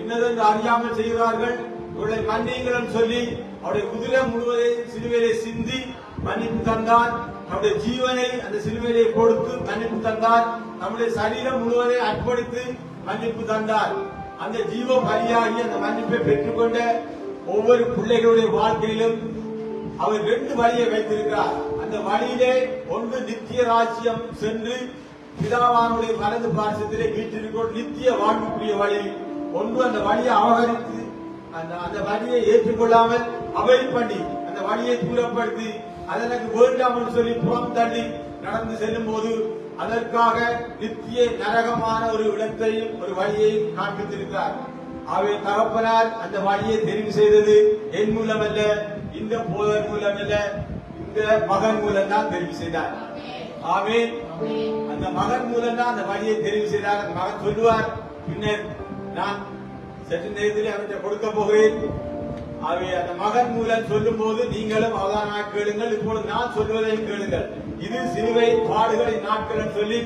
இன்னதென்று அறியாமல் செய்கிறார்கள், இவர்களை மன்னியுங்கள் சொல்லி அவருடைய குதிரை முழுவதை சிலுவையிலே சிந்தி மன்னிப்பு தந்தார். நம்முடைய ஜீவனை அந்த சிலுவையிலே கொடுத்து மன்னிப்பு தந்தார். நம்முடைய சரீரம் முழுவதை அர்ப்பணித்து மன்னிப்பு தந்தார். அந்த ஜீவ பலியாகி அந்த மன்னிப்பை பெற்றுக்கொண்ட ஒவ்வொரு பிள்ளைகளுடைய வாழ்க்கையிலும் அவர் 2 வழியை வைத்திருக்கிறார். அந்த வழியிலே ஒன்று நித்திய ராஜ்யம் சென்று பிதாவானுடைய வலது பார்சத்திலே வீட்டிற்குள் நித்திய வாழ்வுக்குரிய வழி. ஒன்று அந்த வழியை அபகரித்து அந்த வழியை ஏற்றுக்கொள்ளாமல் அவை பண்ணி அந்த வழியை தூரப்படுத்தி அதற்கு வேண்டாமல் சொல்லி புறம் தள்ளி நடந்து செல்லும் போது அதற்காக நித்திய நரகமான ஒரு இடத்தையும் ஒரு வழியையும் காண்பித்திருக்கிறார். அவை தகப்பனார் அந்த வழியை தெரிவு செய்தது என் மூலம் அல்ல, இந்த போதர் மூலம் அல்ல, இந்த மகன் மூலம் தான் தெரிவு செய்தார். ஆமே, அந்த மகன் மூலம் தான் அந்த வழியை தெரிவு செய்தார். அந்த மகன் சொல்லுவார், பின்னர் நான் சற்று நேரத்தில் அவற்றை கொடுக்க போகிறேன். அவை அந்த மகன் மூலம் சொல்லும் போது நீங்களும் அவதானமாக கேளுங்கள், இப்பொழுது நான் சொல்வதையும் கேளுங்கள். இது சிலுவை பாடுகளின் நாட்கள் சொல்லி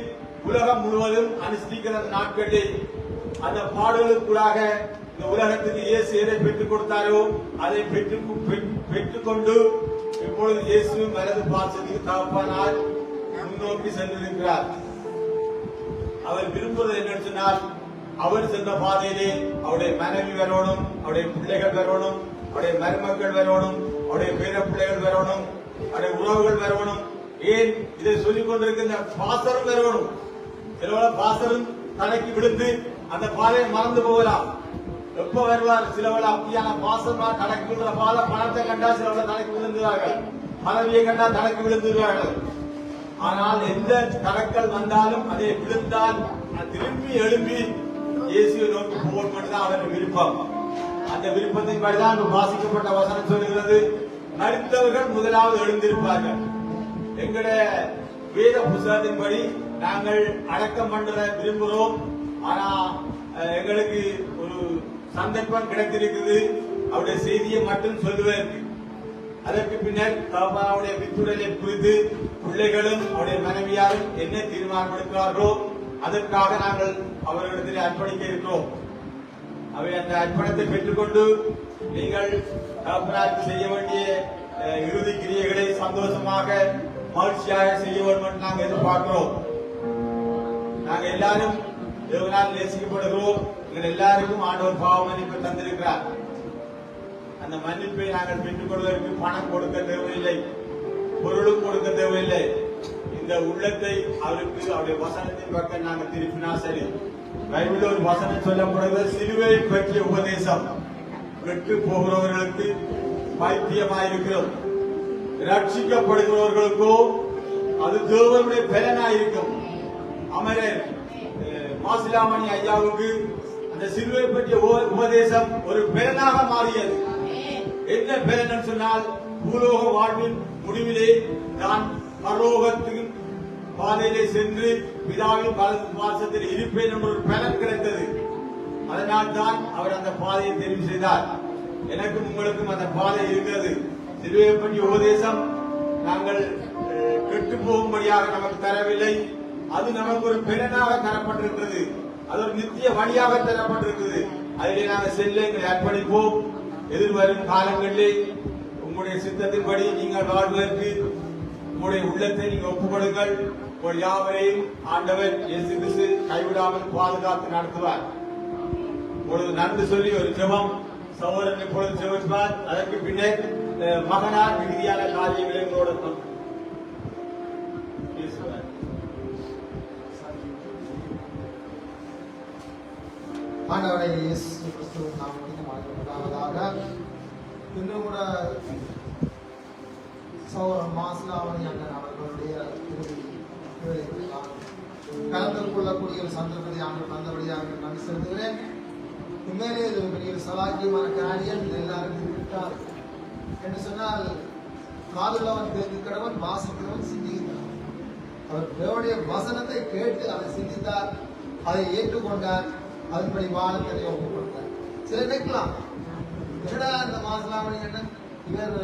உலகம் முழுவதும் அனுஷ்டிக்கிற நாட்களில் அந்த பாடுகளுக்குள்ளாக இந்த உலகத்துக்கு இயேசு எதை பெற்றுக் கொடுத்தாரோ அதை பெற்றுக்கொண்டு இப்பொழுது இயேசு வலது பார்சத்துக்கு தகப்பனார் முன்னோக்கி சென்றிருக்கிறார். அவர் விரும்புவது என்னன்னு சொன்னால், அவர் சென்ற பாதையிலே அவருடைய மனைவி வரணும், அவருடைய பிள்ளைகள் வரணும், அவருடைய மருமக்கள் வரணும், அவருடைய பேர பிள்ளைகள் வரணும், அவருடைய உறவுகள் வரணும், ஏன் இதை சொல்லிக் கொண்டிருக்கின்ற பாசரும் வரணும். சிலவள பாசரும் தலைக்கு விழுந்து அந்த பாதையை மறந்து போகலாம். எப்ப வருவார்? சிலவள அப்படியான பாசமா தலைக்கு விழுந்த பாதை பணத்தை கண்டா சிலவள தலைக்கு விழுந்துவார்கள், பதவியை கண்டா தலைக்கு விழுந்துவார்கள். ஆனால் எந்த தடக்கல் வந்தாலும் அதை விழுந்தால் திரும்பி எழுப்பி இயேசுவை நோக்கி போகணும் மட்டும்தான் அவரின் விருப்பம். அந்த விருப்பத்தின் படிதான் வாசிக்கப்பட்ட வசனம் சொல்லுகிறது, மரித்தவர்கள் முதலாவது எழுந்திருப்பார்கள். எங்களுடைய வேத புத்தகத்தின்படி நாங்கள் அடக்கம் பண்ற விரும்புகிறோம். ஆனா எங்களுக்கு ஒரு சந்தர்ப்பம் கிடைத்திருக்குது அவருடைய செய்தியை மட்டும் சொல்லுவதற்கு. அதற்கு பின்னர் தகப்பனாருடைய பித்துடலை குறித்து பிள்ளைகளும் அவருடைய மனைவியாரும் என்ன தீர்மானம் எடுக்கிறார்களோ அதற்காக நாங்கள் அவர்களிடத்தில் அர்ப்பணிக்க இருக்கிறோம். அவை அந்த அர்ப்பணத்தை பெற்றுக்கொண்டு நீங்கள் தகப்பனாருக்கு செய்ய வேண்டிய இறுதி கிரியைகளை சந்தோஷமாக மகிழ்ச்சியாக செய்ய வேண்டும் என்று நாங்கள் எதிர்பார்க்கிறோம். நாங்கள் எல்லாரும் தேவனால் நேசிக்கப்படுகிறோம். எங்கள் எல்லாருக்கும் ஆண்டவர் பாவ மன்னிப்பு தந்திருக்கிறார். அந்த மன்னிப்பை நாங்கள் பெற்றுக் கொள்வதற்கு பணம் கொடுக்க தேவையில்லை, பொருளும் கொடுக்க தேவையில்லை. இந்த உள்ளத்தை அவருக்கு அவருடைய வசனத்தின் பக்கம் நாங்கள் திருப்பினா சரி. பைபிள் ஒரு வசனம் சொல்லப்படுவது, சிலுவை பற்றிய உபதேசம் கெட்டு போகிறவர்களுக்கு பைத்தியமாயிருக்கிறோம், ரட்சிக்கப்படுகிறவர்களுக்கோ அது தேவனுடைய பலனாயிருக்கும். அமரர் மாசிலாமணி ஐயாவுக்கு அந்த சிலுவை பற்றிய உபதேசம் ஒரு பலனாக மாறியது. என்ன பலன் சொன்னால், பூலோக வாழ்வின் முடிவிலே நான் பரலோகத்தின் பாதையிலே சென்று பிதாவின் வாசத்தில் இருப்பேன் என்ற ஒரு பலன் கிடைத்தது. அதனால் தான் அவர் அந்த பாதையை தெரிவு செய்தார். எனக்கும் உங்களுக்கும் அந்த பாதை இருக்கிறது. சிலுவை பற்றிய உபதேசம் நாங்கள் கெட்டு போகும்படியாக நமக்கு தரவில்லை, அது நமக்கு ஒரு பலனாக தரப்பட்டிருக்கிறது, அது ஒரு நித்திய வழியாக தரப்பட்டிருக்கிறது. அதிலே நாங்கள் செல்ல எங்களை அர்ப்பணிப்போம். எதிர்வரும் காலங்களிலே உங்களுடைய சித்தத்தின்படி நீங்கள் வாழ்வதற்கு உங்களுடைய உள்ளத்தை நீங்கள் ஒப்புக்கொடுங்கள். உங்கள் யாவரையும் ஆண்டவர் இயேசு கிறிஸ்து கைவிடாமல் பாதுகாத்து நடத்துவார். இப்பொழுது நன்றி சொல்லி ஒரு ஜெபம் சகோதரன் இப்பொழுது ஜெபிப்பார். அதற்கு பின்னர் மகனார் மிகுதியான காரியங்களை உங்களோட பேசுவார். ஆண்டவரை இயேசு கிறிஸ்துவின் நாமத்தில் மகிமைப்படுவதாக. இன்னும் கூட சகோதரன் மாசிலாமணி அண்ணன் அவர்களுடைய கலந்து கொள்ளக்கூடிய ஒரு சந்தர்ப்பத்தை ஆண்டு தந்தபடியாக நன்றி செலுத்துகிறேன். உண்மையிலே இது பெரிய சலாக்கியமான காரியம். எல்லாருக்கும் விட்டார் என்று சொன்னால், காதுள்ளவன் கேட்கிறவன், வாசிக்கிறவன் சிந்திக்கிறான். அவர் தேவனுடைய வசனத்தை கேட்டு அதை சிந்தித்தார், அதை ஏற்றுக்கொண்டார், அதன்படி வாழத்தை ஒப்புக்கொண்டார். சில நினைக்கலாம், என்னடா இந்த மாசிலாமணி என்ன இவர்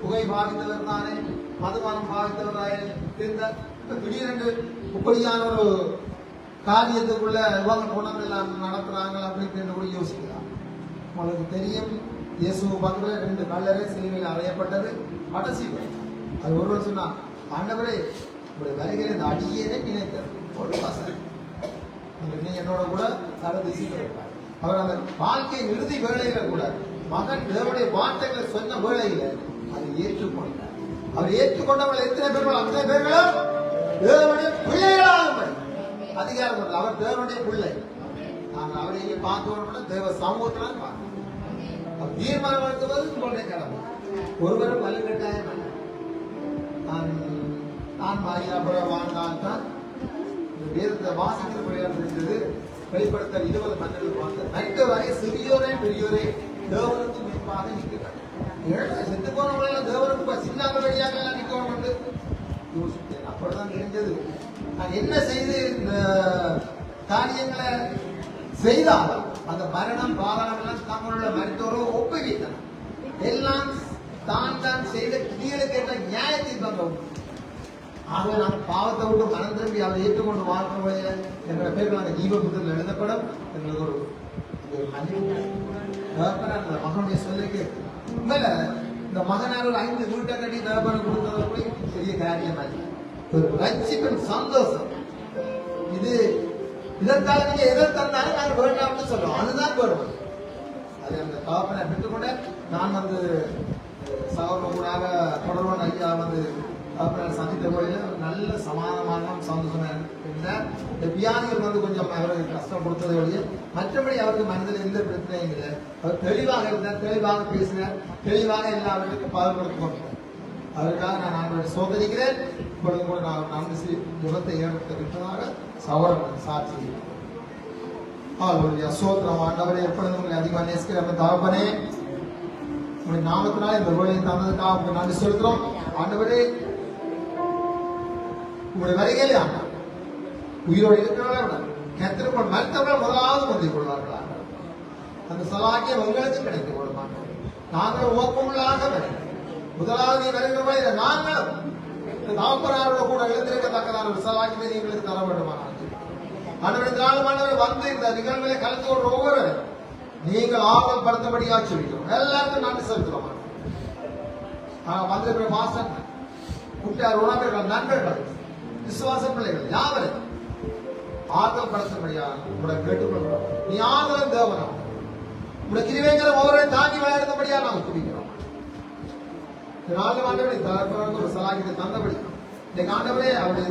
புகை பாவித்தவர் தானே, மதுபானம் பாவித்தவராக இருந்தார், திடீரென்று இப்படியான ஒரு காரியத்துக்குள்ள இவங்க குணம் எல்லாம் நடத்துறாங்க அப்படின்னு கூட யோசிக்கலாம். உங்களுக்கு தெரியும், இயேசு பக்கத்தில் 2 கல்லறை சிலுவையில் அறையப்பட்டது கடைசி வரை. அது ஒருவர் சொன்னார், ஆண்டவரே உங்களுடைய வருகிற இந்த அடியேனே நினைத்தார் ஒரு வசனம், நீ என்னோட கூட தலை சீக்கிரம். அவர் அந்த வாழ்க்கை இறுதி வேளையில கூட மகன் தேவனுடைய வார்த்தைகளை சொன்ன வேளையில அதை ஏற்றுக்கொண்டார். அவர் ஏற்றுக்கொண்டவர்கள் எத்தனை பேர்கள்? அத்தனை பேர்களும் தேவனுடைய பிள்ளைகளாக அதிகாரம். அவர் தேவனுடைய பிள்ளை. நாங்கள் அவரையே பார்க்க தேவ சமூகத்தில் பார்க்கணும். அவர் தீர்மானம் எடுத்துவது உங்களுடைய கடமை. ஒருவரும் வலுக்கட்டாயம் அல்ல. நான் மாறியாபுர வாழ்ந்தால்தான் வேதத்தை வாசிக்கிற முறையாக இருந்தது. வெளிப்படுத்த 20 மன்னர்கள் பார்த்து நைட்டு வரை சிறியோரே பெரியோரே தேவனுக்கு முன்பாக நிற்கிறார். செத்து போனவங்கள தேவனுக்கு சின்ன வழியாக நிற்கணும் என்று யோசித்தேன். அப்படிதான் தெரிஞ்சது. நான் என்ன செய்து இந்த காரியங்களை செய்தாலும் அந்த மரணம் பாதாளம் எல்லாம் தங்களுடைய மருத்துவரோ ஒப்புவித்தனர். எல்லாம் தான் செய்த கிரியலுக்கு ஏற்ற நியாயத்தை தந்தோம். ஆகவே நாங்கள் பாவத்தை விட்டு மனம் திரும்பி அவரை ஏற்றுக்கொண்டு வாழ்க்கை வழியில எங்களோட பேர்கள் அந்த ஜீவ புத்தகத்தில் எழுதப்படும். எங்களுக்கு ஒரு மகனுடைய சொல்லிக்கு உண்மையில இந்த மகனார் ஒரு 5 வீட்டை கட்டி தகப்பனை கொடுத்தது கூட பெரிய காரியம் அல்ல. ஒரு ரட்சிப்பின் சந்தோஷம் இது. இதற்காக நீங்க எதை தந்தாலும் நாங்கள் வேண்டாம்னு சொல்றோம், அதுதான் வேணும். அது அந்த தகப்பனை பெற்றுக்கொண்ட நான் சகோதரன் கூட தொடர்பன் ஐயா அப்புறம் சந்தித்த போயில நல்ல சமாதானமான சந்தோஷமா இருந்தார். இந்த வியாதிகள் வந்து கொஞ்சம் அவருக்கு கஷ்டம் கொடுத்ததை ஒழிய மற்றபடி அவருக்கு மனதில் எந்த பிரச்சனையும் இல்லை. அவர் தெளிவாக இருந்தார், தெளிவாக பேசினார், தெளிவாக எல்லாவற்றுக்கும் பதில் கொடுத்து கொண்டார். அதற்காக நான் அவர்களை சோதரிக்கிறேன். இப்பொழுது கூட நான் நன்றி ஜபத்தை ஏற்படுத்திவிட்டதாக சவரன் சாட்சி. சோத்திரம் ஆண்டவரே, எப்பொழுது உங்களை அதிகமாக நேசிக்கிற தகப்பனே, உங்களுடைய நாமத்தினால் இந்த வேலையை தந்ததுக்காக உங்களுக்கு நன்றி செலுத்துறோம். ஆண்டவரே, உங்களுடைய வருகையிலே உயிரோடு இருக்கிறவர்கள் கத்திரப்படும் மருத்துவர்கள் முதலாவது முந்திக் கொள்வார்களா? அந்த சலாக்கியம் உங்களுக்கு கிடைக்க கொடுப்பாங்க. நாங்கள் ஓப்பமுள்ளாக முதலாவது நீ வருகிறவர்கள் நாங்களும் தாப்பராரோட கூட எழுந்திருக்கத்தக்கதான ஒரு சலாக்கியத்தை எங்களுக்கு தர வேண்டுமானால் ஆண்டவர்கள் வந்து இந்த நிகழ்வுகளை கலந்து கொள்ற ஒவ்வொரு நீங்கள் ஆர்வம் படுத்தபடியாக சொல்லிக்கிறோம். எல்லாருக்கும் நன்றி செலுத்துறோம். வந்திருக்கிற மாசன் குட்டியார் உணவர்கள் நண்பர்கள் விசுவாச பிள்ளைகள் யாவரும் ஆறுதல் படுத்தபடியாக உங்களை கேட்டுக்கொள்கிறோம். நீ ஆறுதல் தேவனம் உங்களை கிரிவைங்கிற ஒவ்வொரு தாண்டி விளையாடுறபடியா நாங்கள் துடிக்கிறோம். ஒரு சலாகித்தை தந்தபடி இன்னைக்கு ஆண்டவரே அவருடைய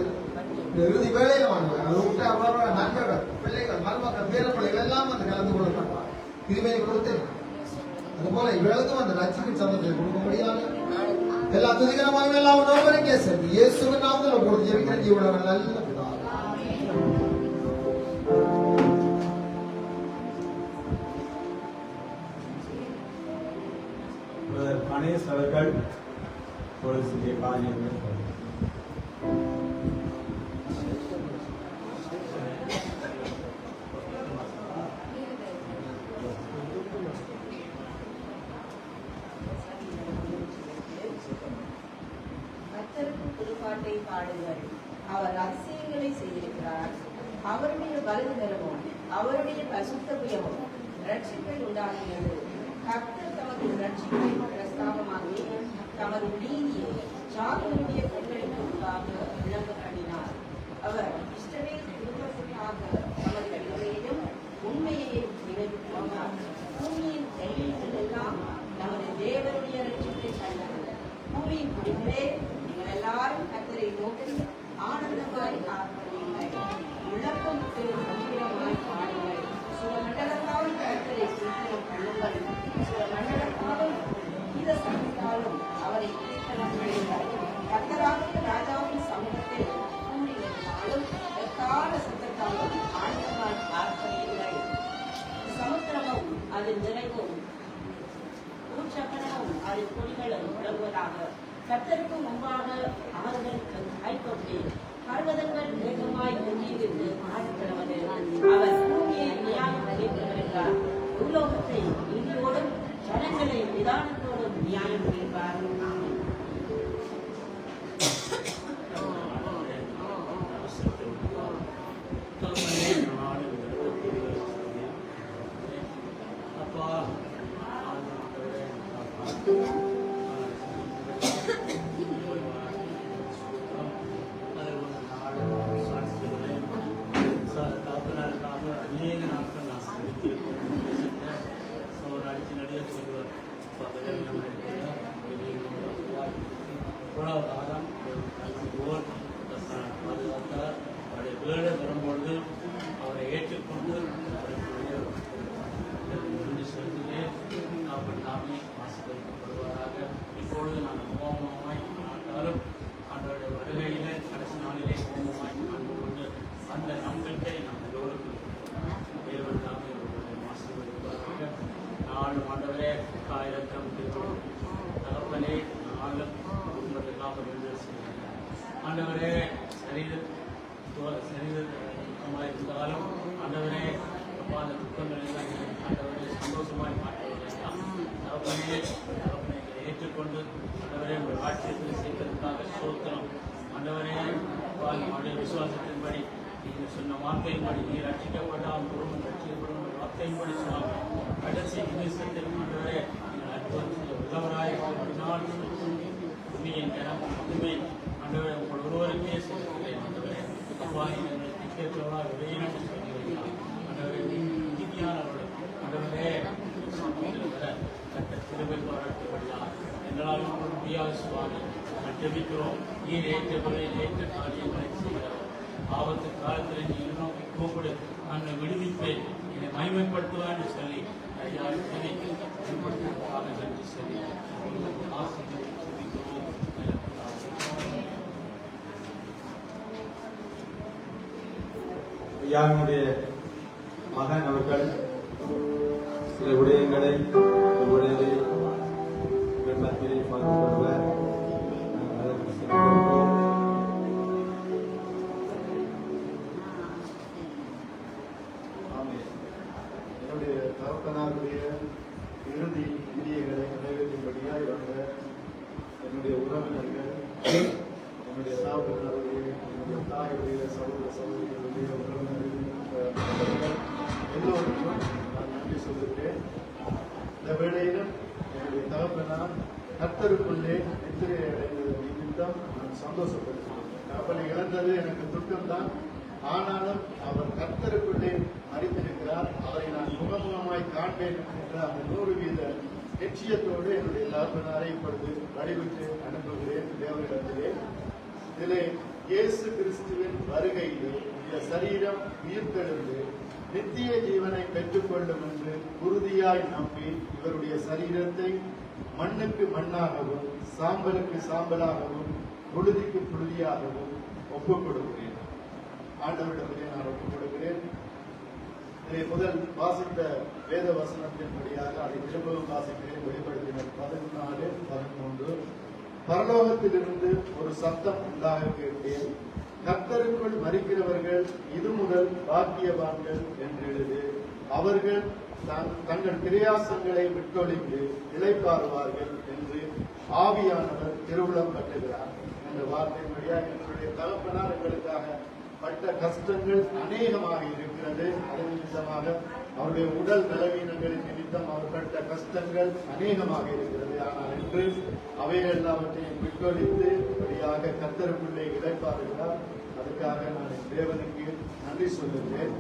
இறுதி வேலையில வாங்குவார். அதை விட்டு அவரோட நண்பர்கள் பிள்ளைகள் மருமக்கள் பேர பிள்ளைகள் எல்லாம் வந்து கலந்து கொள்ளப்பட்டார். கிருபையை கொடுத்தேன். அதுபோல இவர்களுக்கும் அந்த ரட்சிப்பின் சந்தத்தை கொடுக்க முடியாது. எல்லா துதிகரமாக எல்லாம் ஒவ்வொருக்கே சேர்ந்து இயேசுவின் நாமத்தில் உங்களுக்கு ஜெபிக்கிற ஜீவன நல்ல கணேஷ் அவர்கள் ஒரு சிறிய காரியங்கள் பாடுங்கள். அவர் அதிசயங்களை செய்திருக்கிறார். அவருடைய வலது கரமும் அவருடைய பரிசுத்த புயமும் ரட்சிப்பை உண்டாக்கியது. கர்த்தர் தமது ரட்சிப்பை பிரஸ்தாபமாகி தமது நீதியை ஜாதிகளுடைய கண்களுக்கு முன்பாக விளங்க பண்ணினார். அவர் இஸ்ரவேல் குடும்பத்திற்காக தமது கட்டளையையும் உண்மையையும் நிறைவேற்றினார். பூமியின் எல்லைகள் எல்லாம் நமது தேவனுடைய ரட்சிப்பை கண்டது. பூமியின் குடிகளே, எல்லாரும் கர்த்தரை நோக்கி ஆனந்தமாய் ஆர்ப்பரியுங்கள். விளக்கமிட்டு கம்பீரமாய் பாடுங்கள். சில மண்டலத்தாலும் கர்த்தரை கீர்த்தனம் பண்ணுங்கள். சில மண்டலத்தாலும் கீத சங்கத்தாலும் அவரை கீர்த்தனம் பண்ணுங்கள். கர்த்தராகிய ராஜாவின் சமூகத்தில் கூடினாலும் எக்கால சத்தத்தாலும் ஆனந்தமாய் ஆர்ப்பரியுங்கள். சமுத்திரமும் அதன் நிறைவும் ஊற்றக்கணமும் அதன் கொடிகளும் விளங்குவதாக. கர்த்தருக்கு முன்பாக அவர்கள் கைப்பற்றி பர்வதங்கள் வேகமாய் ஒன்றியிருந்து ஆடப்படுவது. அவர் பூமியை நியாயம் தீர்க்கிறவர் என்றார். பூலோகத்தை நீதியோடும் ஜனங்களை நிதானத்தோடும் நியாயம் தீர்ப்பார். வரும்பொழுது அவரை ஏற்றுக்கொண்டு நாமே ஆசீர்வதிக்கப்படுவாராக. இப்பொழுது நாங்கள் கோபமாய் ஆனாலும் ஆண்டவருடைய வருகையிலே கடைசி நாளிலே கோபமாய் ஆண்டு கொண்டு அந்த நம்பிக்கை நாம் எல்லோருக்கும் தேவன் நாமே ஆசீர்வதிப்பாராக. நாளும் ஆண்டவரே காயிரக்கம் தகப்பனே நாளும் குடும்பத்துக்காக வேண்டுதல் செய்கிறார். ஆண்டவரே சரீரமாக இருந்தாலும் ஆண்டவரே அப்பா அந்த துக்கங்கள் எல்லாம் ஆண்டவரே சந்தோஷமாய் மாற்றுவதெல்லாம் தகப்பனே ஏற்றுக்கொண்டு ஆண்டவரே உங்கள் வாட்சியத்தில் செய்வதற்காக சோத்திரம். ஆண்டவரே நம்முடைய விசுவாசத்தின்படி நீங்கள் சொன்ன வார்த்தையின்படி நீ ரட்சிக்கப்பட்டால் குடும்பம் ரட்சிக்கப்படும் வார்த்தையின்படி சொன்னாங்க. கடைசி நிமிஷத்தில் ஆண்டவரே நீங்கள் அற்புதத்தில் உள்ளவராய் மறுநாள் உண்மையின் கனம் மட்டுமே ஆண்டவரே உங்கள் ஒருவருக்கே செலுத்துகிறேன். ஆண்டவரே அப்பா நீங்கள் திக்கேற்றவராக விளையினம் சொல்லுவீர்கள். ஆண்டவரே நீதியானவர்கள் ஆண்டவரே கட்ட திருவை பாராட்டுபடியா எங்களால் முடியாத சுவாமி ஜெபிக்கிறோம். நீர் ஏற்ற காரியங்களை செய்கிறவர். ஆபத்து காலத்தில் நீ நோக்கி கூப்பிடு, நான் விடுவிப்பேன், என்னை மகிமைப்படுத்துவான்னு சொல்லி ஐயா நன்றி சொல்லி ஐயாவுடைய மகன் அவர்கள் சில விடயங்களை உடனே மத்தியிலே பார்த்து கொள்வார். அதற்கு செல்வோம். ஆமென். என்னுடைய தகப்பனாருடைய இறுதி இந்தியங்களை நிறைவேற்றும்படியாய் வந்த என்னுடைய உறவினர்கள், என்னுடைய தாப்பனாருடைய, என்னுடைய தாயுடைய, சகோதர சகோதரிகளுடைய உறவினர்கள் எல்லோருக்கும் நான் நன்றி சொல்லுகிறேன். இந்த வேளையிலும் என்னுடைய தகப்பனார் கர்த்தருக்குள்ளே நித்திரை அடைந்தது நிமித்தம் நான் சந்தோஷப்படுகிறேன். அவனை இழந்தது எனக்கு துக்கம்தான். ஆனாலும் அவர் கர்த்தருக்குள்ளே மறித்திருக்கிறார். அவரை நான் முகமுகமாய் காண்பேன் என்ற அந்த 100% நிச்சயத்தோடு என்னுடைய தகப்பனாரை இப்பொழுது வழிவிட்டு அனுப்புகிறேன் தேவனிடத்திலே. இதிலே இயேசு கிறிஸ்துவின் வருகையிலே இந்த சரீரம் உயிர்த்தெழுந்து நித்திய ஜீவனை பெற்றுக்கொள்ளும் என்று உறுதியாய் நம்பி இவருடைய சரீரத்தை மண்ணுக்கு மண்ணாகவும் சாம்பலுக்கு சாம்பலாகவும் புழுதிக்கு புழுதியாகவும் ஒப்புக் கொடுக்கிறேன். ஆண்டவரிடத்திலே நான் ஒப்புக் கொடுக்கிறேன். இதை முதல் வாசித்த வேத வசனத்தின்படியாக அதை திரும்பவும் வாசிக்கிறேன். வெளிப்படுத்தினர் 14:13. பரலோகத்திலிருந்து ஒரு சத்தம் உண்டாக கேட்டேன், கர்த்தருக்குள் மரிக்கிறவர்கள் இது முதல் பாக்கியவான்கள் என்று எழுது. அவர்கள் தங்கள் பிரயாசங்களை விட்டொழிந்து இளைப்பாறுவார்கள் என்று ஆவியானவர் திருவுளம் கட்டுகிறார் என்ற வார்த்தையின்படியாக என்னுடைய தகப்பனார் எங்களுக்காக பட்ட கஷ்டங்கள் அநேகமாக இருக்கிறது. அதன் நிமித்தமாக அவருடைய உடல் பலவீனங்களின் நிமித்தம் அவர் பட்ட கஷ்டங்கள் அநேகமாக இருக்கிறது. ஆனால் இன்று அவைகள் எல்லாவற்றையும் விட்டொழித்து வழியாக கர்த்தருக்குள்ளே இளைப்பாறுகிறார். அதுக்காக நான் தேவனுக்கு நன்றி சொல்லுகிறேன்.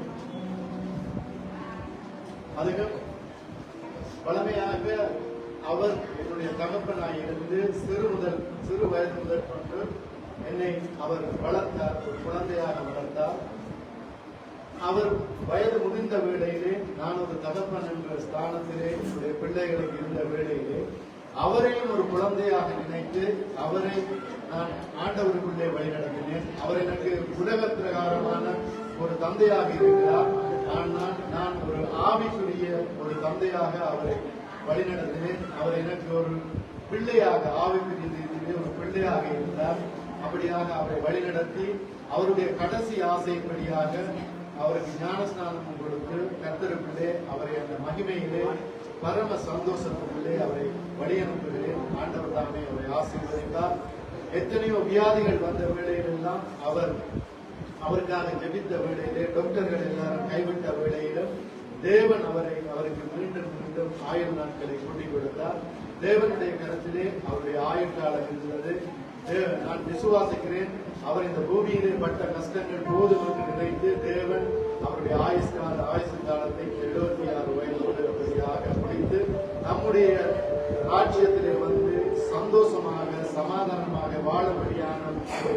அதுக்கு பழமையாக அவர் என்னுடைய தகப்பனாயிருந்து சிறு வயது முதல் கொண்டு என்னை அவர் வளர்த்தார், ஒரு குழந்தையாக வளர்த்தார். அவர் வயது முடிந்த வேளையிலே நான் ஒரு தகப்பன் என்ற ஸ்தானத்திலே என்னுடைய பிள்ளைகளுக்கு இருந்த வேளையிலே அவரையும் ஒரு குழந்தையாக நினைத்து அவரை நான் ஆண்டவருக்குள்ளே வழிநடத்தினேன். அவர் எனக்கு உலக பிரகாரமான ஒரு தந்தையாக இருக்கிறார். நான் ஒரு ஆவிக்குரிய ஒரு தந்தையாக அவரை வழிநடத்தினேன். அவர் எனக்கு ஒரு பிள்ளையாக ஆவிக்குரிய ரீதியிலே ஒரு பிள்ளையாக இருந்தார். அப்படியாக அவரை வழிநடத்தி அவருடைய கடைசி ஆசைப்படியாக அவருக்கு ஞானஸ்நானம் கொடுத்து கர்த்தருக்குள்ளே அவரை அந்த மகிமையிலே பரம சந்தோஷத்துக்குள்ளே அவரை வழியனுப்புகிறேன். ஆண்டவர் தாமே அவரை ஆசீர்வதித்தார். எத்தனையோ வியாதிகள் வந்த வேளையிலெல்லாம் அவருக்காக ஜெபித்த வேளையிலே டாக்டர்கள் எல்லாரும் கைவிட்ட வேளையிலும் தேவன் அவருக்கு மீண்டும் மீண்டும் 1000 நாட்களை கூட்டிக் கொடுத்தார். தேவனுடைய கருத்திலே அவருடைய ஆயுட்காலம் இருந்தது. நான் விசுவாசிக்கிறேன் அவர் இந்த பூமியிலே பட்ட கஷ்டங்கள் போதும் என்று நினைத்து தேவன் அவருடைய ஆயுசு காலத்தை 76 வயது முடித்து நம்முடைய ராஜ்யத்திலே வந்து சந்தோஷமாக சமாதானமாக வாழும்படியான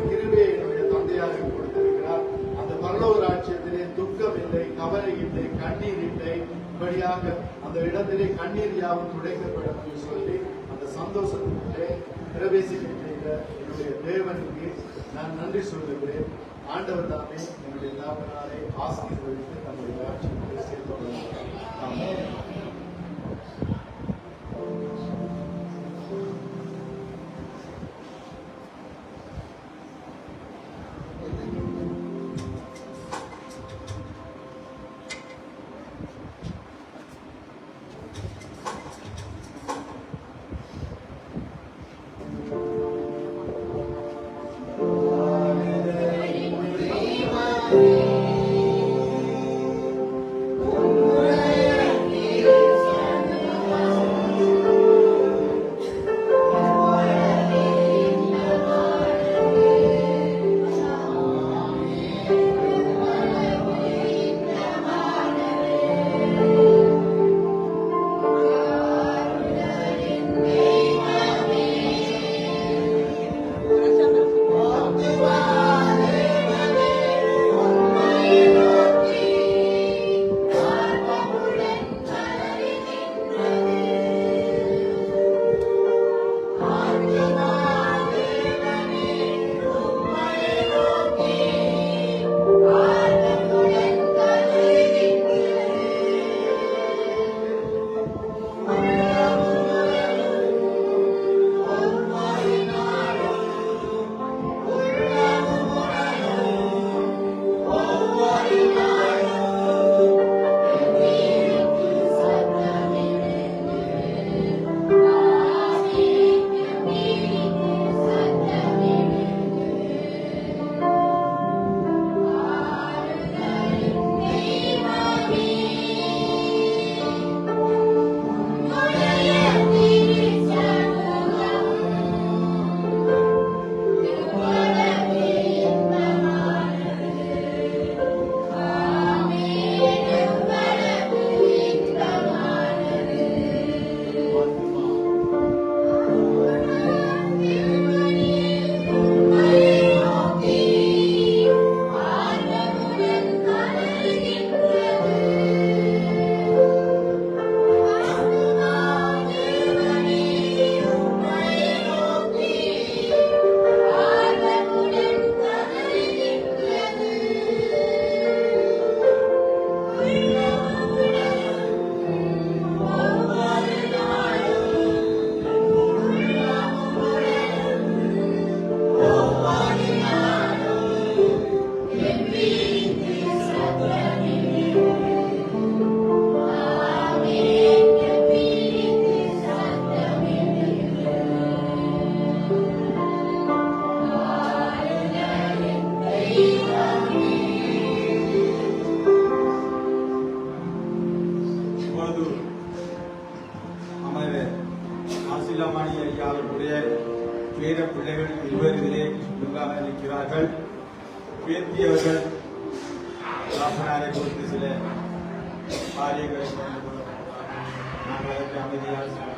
கிருபையை என்னுடைய தந்தையாக கொடுத்திருக்கிறார். அந்த பரலோக ராஜ்யத்திலே துக்கம் இல்லை, கவலை இல்லை, கண்ணீர் இல்லை. இப்படியாக அந்த இடத்திலே கண்ணீர் யாவும் துடைக்கப்படும் என்று சொல்லி அந்த சந்தோஷத்திலே பிரவேசிக்கின்ற என்னுடைய தேவனுக்கு நான் நன்றி சொல்லுகிறேன். ஆண்டவர் தாமே என்னுடைய தாப்பனாரை ஆசீர்வதித்து நம்முடைய ஆட்சியை சேர்த்துள்ளார். Amen. பிள்ளைகள் இருவர் இதிலே ஒழுங்காக இருக்கிறார்கள். பேத்தியவர்கள் ராசனாரை குறித்து சில காரியங்களை நாங்கள் அதற்கு அமைதியாக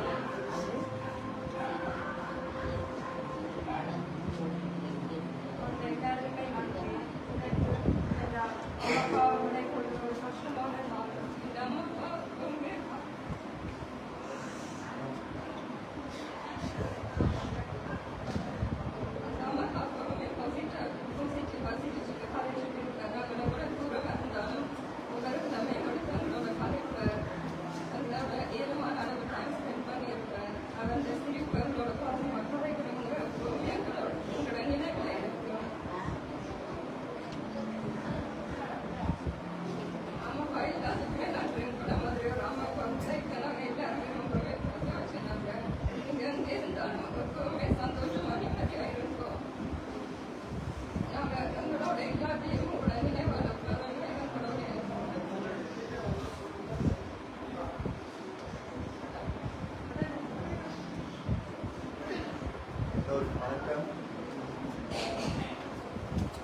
வணக்கம்.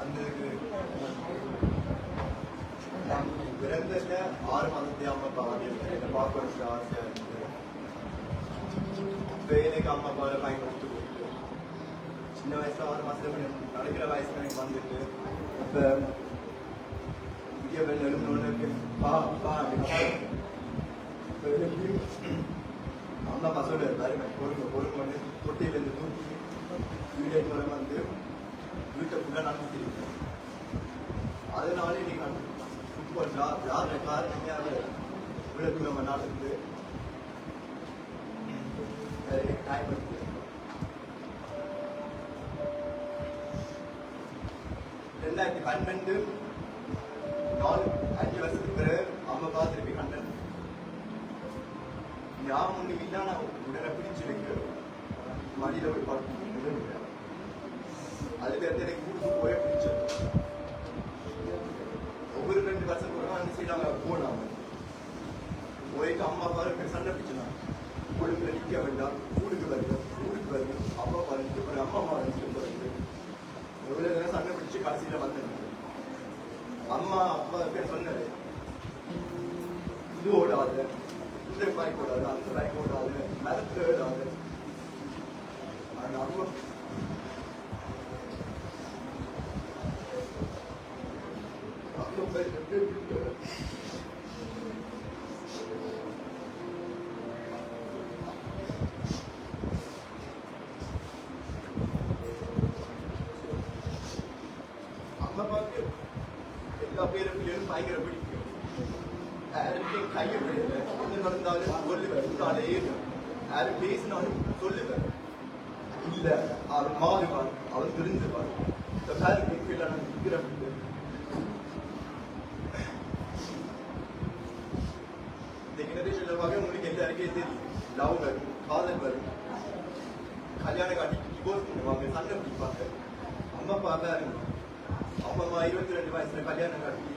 அந்த பிறந்த 6 மாதத்தை அம்மா அப்பா என்னை பார்க்க வச்சு ஆசையா இருந்தது. இப்போ எனக்கு அம்மா அப்பாவை பயன்படுத்தி கொடுத்து சின்ன வயசுல 6 மாசத்துல நடக்கிற வயசுல எனக்கு வந்துட்டு இப்போ முக்கிய எழுந்தோன்னு பா பா அப்படின்னு அம்மா அப்பா சொல்ல பொறுமை தொட்டியிலேருந்து தூக்கி வீடு வந்து வீட்டை ஃபுல்லாக நடந்துட்டு அதனால இன்னைக்கு நான் ஃபுட்பால் யார் காரணமே அதை விளக்கு நம்ம நாட்டுக்கு டைம் இருக்கு. 2012 5 வருஷத்துக்கு பிறகு அம்மா பார்த்துருப்பி கண்டன் ஞாபகம் ஒன்று இல்லை. நான் உடனே பிடிச்சிருக்கு மடியில் போய் பார்த்து அதுல இருந்து எனக்கு கூட்டு போய பிடிச்சது. ஒவ்வொரு 2 வருஷம் கூட அந்த சைடு அவங்க போனாங்க போயிட்டு அம்மா பாரு சண்டை பிடிச்சினாங்க. ஒழுங்கு நிற்க வேண்டாம், ஊருக்கு வருது அப்பா பாருங்க ஒரு அம்மா பாருங்க எவ்வளவு நேரம் சண்டை பிடிச்சு கடைசியில வந்தேன். அம்மா அப்பா பேர் சொன்னது இது ஓடாது, இந்த பைக் ஓடாது, அந்த பைக் ஓடாது, மரத்துல ஓடாது. அந்த அம்மா அம்மாவுக்கு எல்லா பேரும் பயங்கர பிடிக்கும். கையை பிடிக்கல என்ன நடந்தாலும் சொல்லுவேன், யாரும் பேசினாலும் சொல்லுவேன். இல்ல அவர் மாறுவார், அவர் தெரிஞ்சுவார். இந்த பேருக்கு நான் நிற்கிறேன். இந்த ஜெனரேஷன்ல பார்க்க உங்களுக்கு எல்லாருக்கே தெரியும். லவ் வரும், காதல் வரும், கல்யாணம் காட்டி டிவோர்ஸ் பண்ணுவாங்க, சண்டை பிடிப்பாங்க. அம்மா பார்த்தாரு அம்மா 22 வயசுல கல்யாணம் காட்டி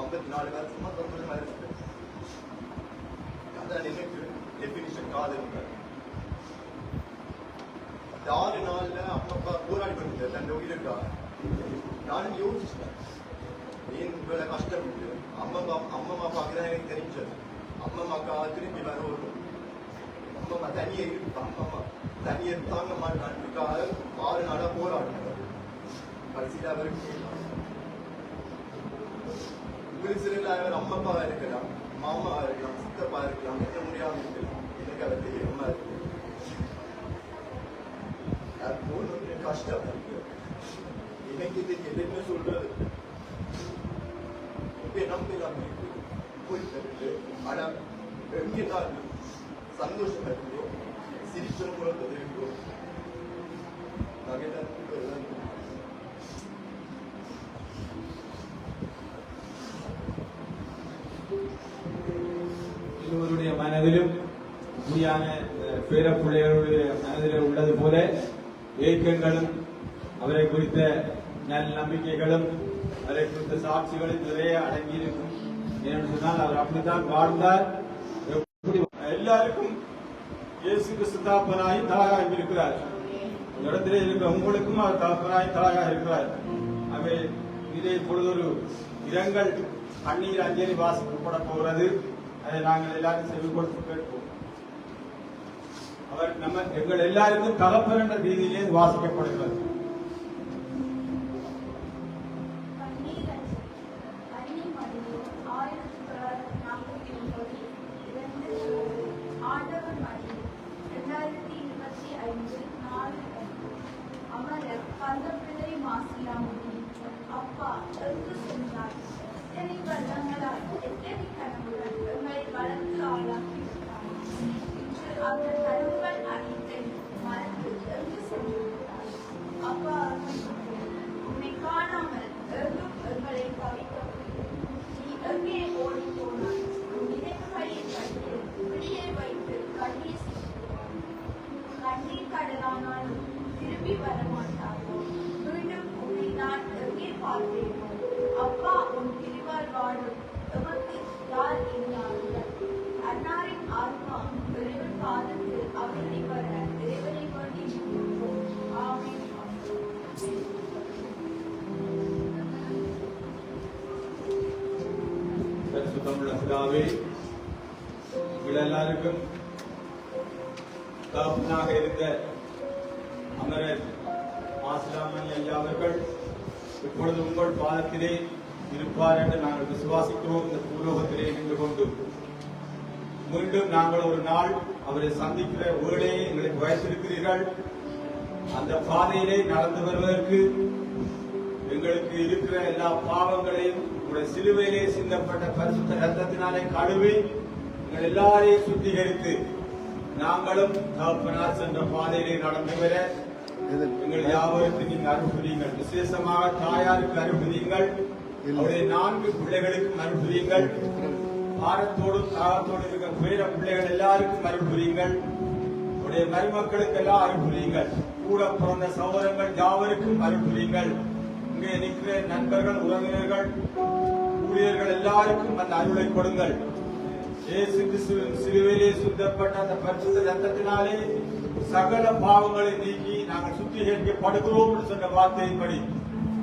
54 வருஷமா 9 வயசு. அதான் எனக்கு டெபினிஷன் காதல். 6 நாள்ல அம்மா அப்பா போராடி பண்ணிட்டார் தன் உயிருக்காக. நானும் யோசிச்சேன் ஏன் இவ்வளவு கஷ்டப்பட்டு அம்மா பார்க்கதான் எனக்கு தெரிஞ்சது. அம்மாக்கா திரும்பி வரும், அம்மா தனியே இருப்பான், அம்மா தனியே தாங்க மாட்டான்னுக்காக 6 நாளா போராடினார். கடைசியில் அவருக்கு உங்களுக்கு சில அம்மா அப்பாவா இருக்கலாம், மாமாவா இருக்கலாம், சித்தப்பா இருக்கலாம், என்ன முடியாம இருக்கலாம். எனக்கு அதை தெரியாம இருக்கு. கஷ்டம் இருக்கு. எனக்கு இது எதுவுமே சொல்றது நம்பிக்கை போயிட்டு ஆனா எங்கேதான் சந்தோஷம் இருக்கோ சிரிச்சம் கூட இருக்கோ எல்லோருடைய மனதிலும் உண்மையான பேரப்பிள்ளைகளுடைய மனதில் உள்ளது போல ஏக்கங்களும் அவரை குறித்த நல்ல நம்பிக்கைகளும் அவரை குறித்த சாட்சிகளும் நிறைய அடங்கியிருக்கும். ஏன்னு சொன்னால் அவர் அப்படித்தான் வாழ்ந்தார். எல்லாருக்கும் இயேசு கிறிஸ்து தகப்பனாய் தாயாய் இருக்கிறார். இடத்திலே இருக்கிற உங்களுக்கும் அவர் தகப்பனாய் தாயாக இருக்கிறார். அவை இதை இப்பொழுது ஒரு இரங்கல் கண்ணீர் அஞ்சலி வாசிக்கப்பட போகிறது. அதை நாங்கள் எல்லாரும் செவி கொடுத்து கேட்போம். அவர் எங்கள் எல்லாருக்கும் தகப்பன் என்ற ரீதியிலே வாசிக்கப்படுகிறது. அப்பா எங்கு சென்றார்? எத்தனை வருடங்களால் எத்தனை கனவுகள் எங்களை வளர்த்து ஆளாக்கி விட்டார். இன்று அந்த கனவுகள் அனைத்தை மறந்து எங்கு சென்றிருக்கிறார்? அப்பா உன்னை காணாமல் எங்கும் எங்களை கவிக்கவில்லை. நீ எங்கே ஓடி போனாய்? நினைவுகளில் கண்டு பிடியை வைத்து கண்ணீர் கண்ணீர் கடலானாலும் திரும்பி வரமாட்டாரோ? மீண்டும் உன்னை நான் எங்கே பார்ப்பேனோ? அப்பா உன் திருவால் வாழும் எமக்கு யார் இருந்தார்கள்? அன்னாரின் ஆத்மா இறைவன் பாதத்தில் அவர்களை வர இறைவனை வேண்டி நிற்கின்றோம். ஆமென். பரிசுத்தமுள்ள பிதாவே, எங்கள் எல்லாருக்கும் தகப்பனாக இருந்த அமரர் மாசிலாமணி ஐயா அவர்கள் இப்பொழுது உங்கள் பாதத்திலே இருப்பார் என்று நாங்கள் விசுவாசிக்கிறோம். இந்த பூலோகத்திலே நின்று கொண்டு மீண்டும் நாங்கள் ஒரு நாள் அவரை சந்திக்கிற வேளையை எங்களுக்கு வைத்திருக்கிறீர்கள். அந்த பாதையிலே நடந்து வருவதற்கு எங்களுக்கு இருக்கிற எல்லா பாவங்களையும் உங்களுடைய சிலுவையிலே சிந்தப்பட்ட பரிசுத்த ரத்தத்தினாலே கழுவி எங்கள் எல்லாரையும் சுத்திகரித்து நாங்களும் தகப்பனார் சென்ற பாதையிலே நடந்து வர எங்கள் யாவருக்கு நீங்கள் அருள்புரியுங்கள். விசேஷமாக தாயாருக்கு அருள்புரியுங்கள். அவருடைய 4 பிள்ளைகளுக்கும் அருள்புரியுங்கள். பாரத்தோடும் தாகத்தோடு இருக்கிற பேர பிள்ளைகள் எல்லாருக்கும் அருள்புரியுங்கள். உடைய மருமக்களுக்கு எல்லாம் அருள்புரியுங்கள். கூட பிறந்த சகோதரங்கள் யாவருக்கும் அருள்புரியுங்கள். இங்கே நிற்கிற நண்பர்கள், உறவினர்கள், ஊழியர்கள் எல்லாருக்கும் அந்த அருளை கொடுங்கள். இயேசு கிறிஸ்துவின் சிலுவையிலே சுத்தப்பட்ட அந்த பரிசுத்த ரத்தத்தினாலே சகல பாவங்களை நீக்கி நாங்கள் சுத்திகரிக்கப்படுகிறோம் என்று சொன்ன வார்த்தையின்படி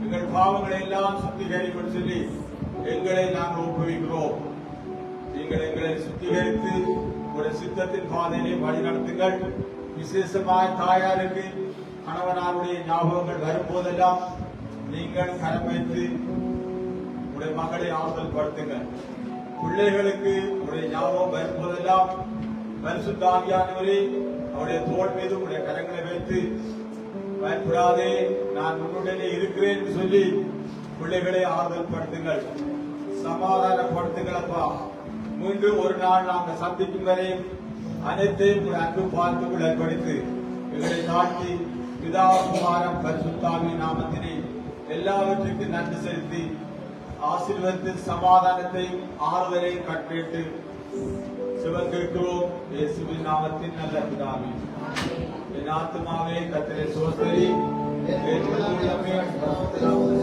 எங்கள் பாவங்களை எல்லாம் சுத்திகரிக்கும் சொல்லி எங்களை நாங்கள் ஒப்புவிக்கிறோம். நீங்கள் எங்களை சுத்திகரித்து ஒரு சித்தத்தின் பாதையிலே வழி நடத்துங்கள். விசேஷமாய் தாயாருக்கு கணவனாருடைய ஞாபகங்கள் வரும்போதெல்லாம் நீங்கள் கரம் வைத்து உடைய மகளை ஆறுதல் படுத்துங்கள். பிள்ளைகளுக்கு உடைய ஞாபகம் வரும்போதெல்லாம் பரிசுத்த ஆவியானவரே அவருடைய தோள் மீது உடைய கரங்களை வைத்து பயப்படாதே, நான் உன்னுடனே இருக்கிறேன் என்று சொல்லி பிள்ளைகளை ஆறுதல் படுத்துங்கள், சமாதானப்படுத்துங்கள். அப்பா, மீண்டும் ஒரு நாள் நாங்கள் சந்திக்கும் வரை அனைத்தையும் உங்கள் அன்பு பார்த்துக்குள் ஏற்படுத்தி எங்களை தாழ்த்தி பிதா குமாரன் பரிசுத்தாவி நாமத்தினை எல்லாவற்றுக்கும் நன்றி செலுத்தி ஆசீர்வதித்து சமாதானத்தையும் ஆறுதலையும் கட்டேட்டு சிவந்திருக்கிறோம். இயேசுவின் நாமத்தின் நல்ல பிதாவே. என் ஆத்மாவே கர்த்தரை சோஸ்தரி, என்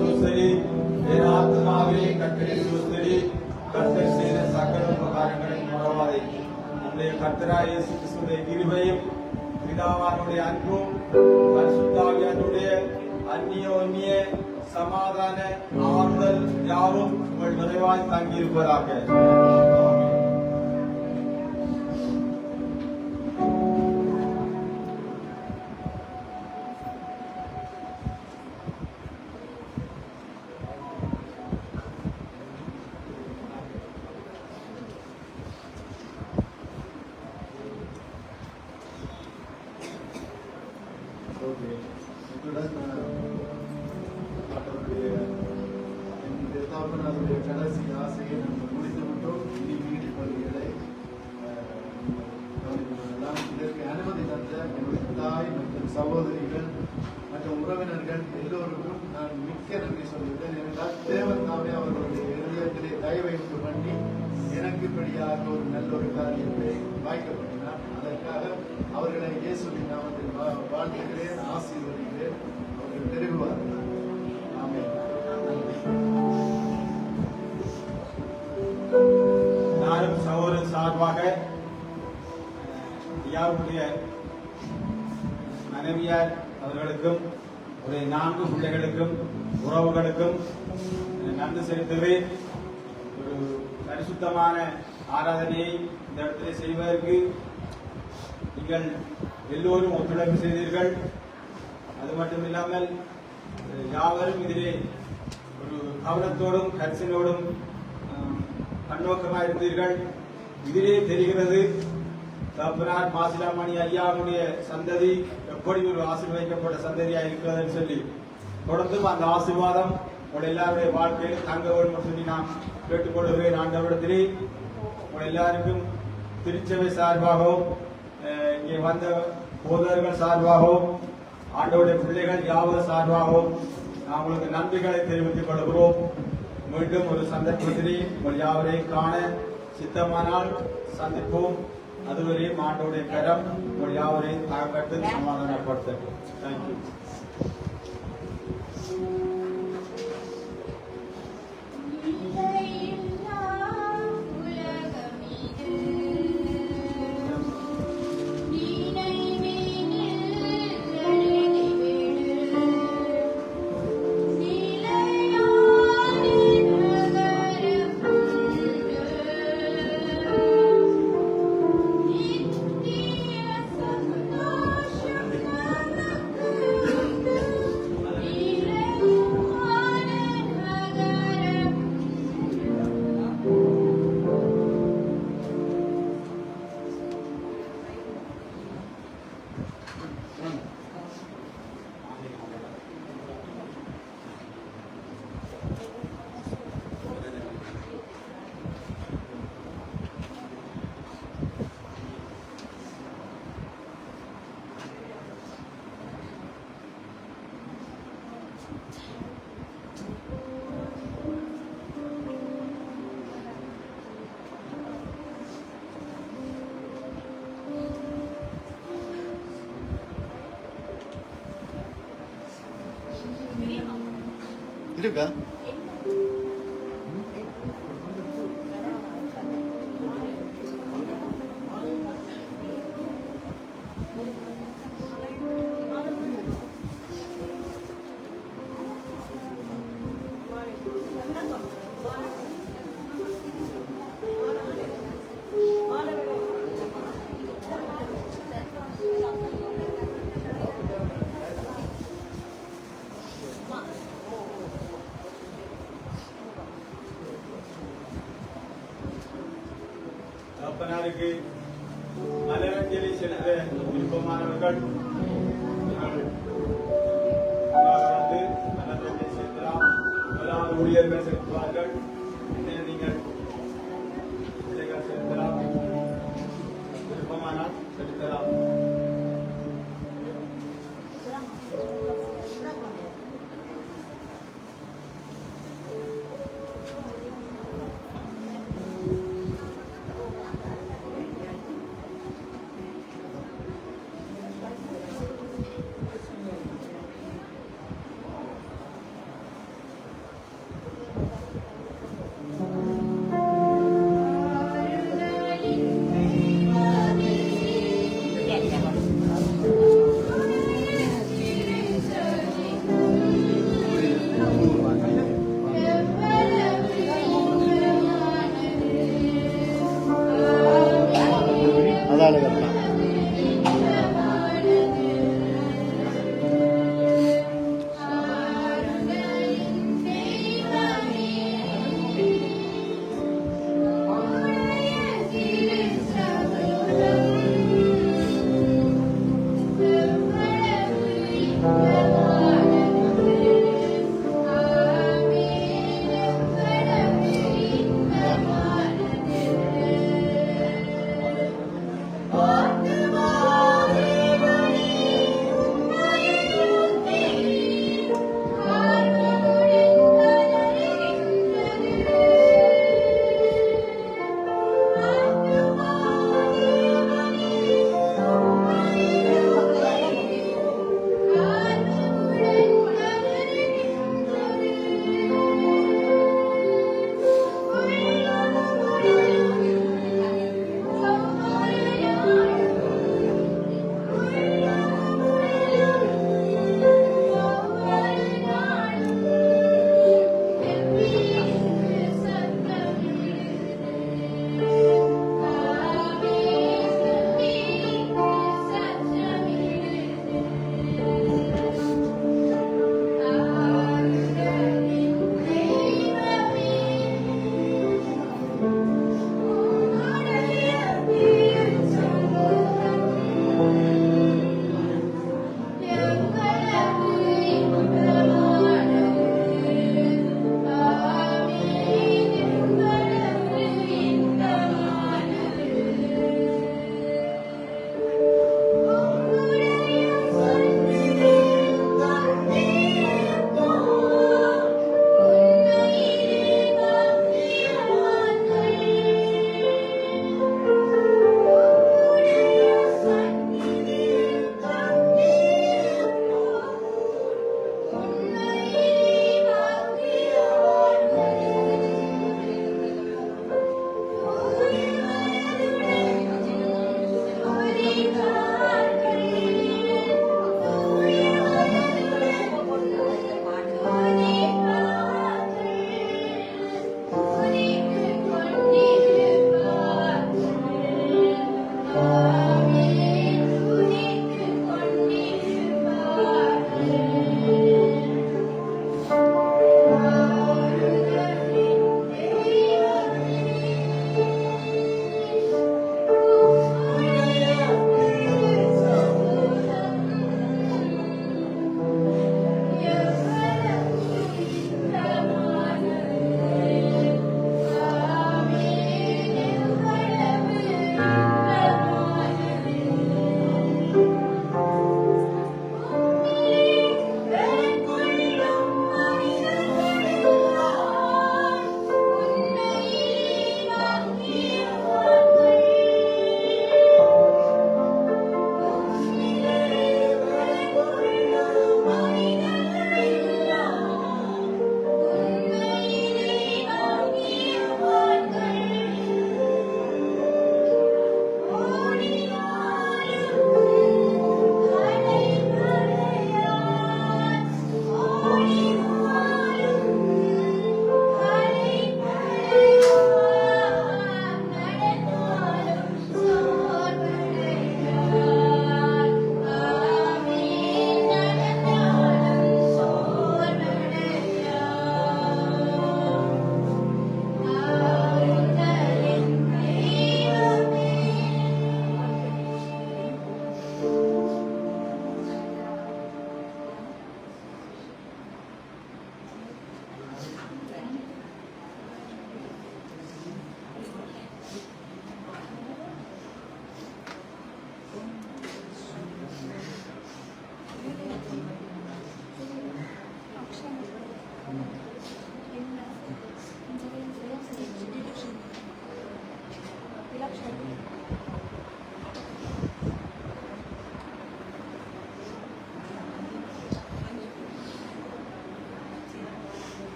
சோஸ்தரி, என் ஆத்மாவே கர்த்தரை சோஸ்தரி. கர்த்தர் செய்த சகல உபகாரங்களையும் மறவாதே. நம்முடைய கர்த்தராகிய இயேசு கிறிஸ்துவின் கிருபையும் பிதாவானுடைய அன்பும் பரிசுத்தாவியானுடைய அந்நியோன்ய சமாதான ஆறுதல் யாவும் உங்கள் நிறைவாய் தங்கியிருப்பதாக. அவருடைய கடைசி ஆசையை நம்ம முடித்து விட்டோம். இனி வீடு பள்ளிகளை இதற்கு அனுமதி தந்த என்னுடைய தாய் மற்றும் சகோதரிகள் மற்றும் உறவினர்கள் எல்லோருக்கும் நான் மிக்க நன்றி சொல்லுகிறேன். ஏனென்றால் தேவன் தாமே அவர்களுடைய இதயத்திலே தயவை உண்டு பண்ணி எனக்கு இப்படியாக ஒரு நல்ல ஒரு காரியத்தை வாய்க்கப்பட்டினார். அதற்காக அவர்களை இயேசுவின் நாமத்தில் வாழ்த்துகிறேன், ஆசீர்வதிக்கிறேன். அவர்கள் பெருகுவார்கள். ஆமென். நானும் சகோதரன் சார்பாக ஐயாவுடைய மனைவியார் அவர்களுக்கும் உடைய 4 பிள்ளைகளுக்கும் உறவுகளுக்கும் நன்றி செலுத்துகிறேன். ஒரு பரிசுத்தமான ஆராதனையை இந்த இடத்திலே செய்வதற்கு நீங்கள் எல்லோரும் ஒத்துழைப்பு செய்தீர்கள். அது மட்டுமில்லாமல் யாவரும் இதிலே ஒரு கவனத்தோடும் கரிசனோடும் கண்ணோக்கமாக இருந்தீர்கள். இதிலே தெரிகிறது தகப்பனார் மாசிலாமணி ஐயாவுடைய சந்ததி எப்படி ஒரு ஆசீர்வதிக்கப்பட்ட சந்ததியாக இருக்கிறதுன்னு சொல்லி தொடர்ந்தும் அந்த ஆசீர்வாதம் உங்கள் எல்லாருடைய வாழ்க்கையில் தங்க வேண்டும் சொல்லி நான் கேட்டுக்கொள்கிறேன். ஆண்டவரிடத்திலே உங்கள் எல்லாருக்கும் திருச்சபை சார்பாகவும் இங்கே வந்த போதகர்கள் சார்பாகவும் ஆண்டவருடைய பிள்ளைகள் யாவர் சார்பாகவும் நான் உங்களுக்கு நன்றிகளை தெரிவித்துக் கொள்கிறோம். மீண்டும் ஒரு சந்தர்ப்பத்திலே உங்கள் யாவரையும் காண சித்தமானால் சந்திப்போம். அதுவரையும் ஆண்டவருடைய கரம் உங்கள் யாவரையும் தாக்கட்டு சமாதானப்படுத்தட்டும். தேங்க்யூ. இருக்கா? தகப்பனாருக்கு மலரஞ்சலி செலுத்த விருப்பமானவர்கள் வந்து மலரஞ்சலி செலுத்தலாம். முதலாவது ஊழியர்கள் செலுத்துவார்கள். நீங்கள் செலுத்தலாம். விருப்பமானால் செலுத்தலாம்.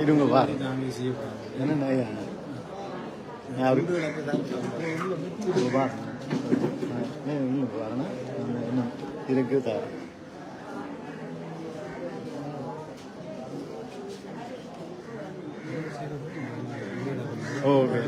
இருங்க பாரு என்ன அவருக்கு வரணும் என்ன இருக்கு சார் ஓகே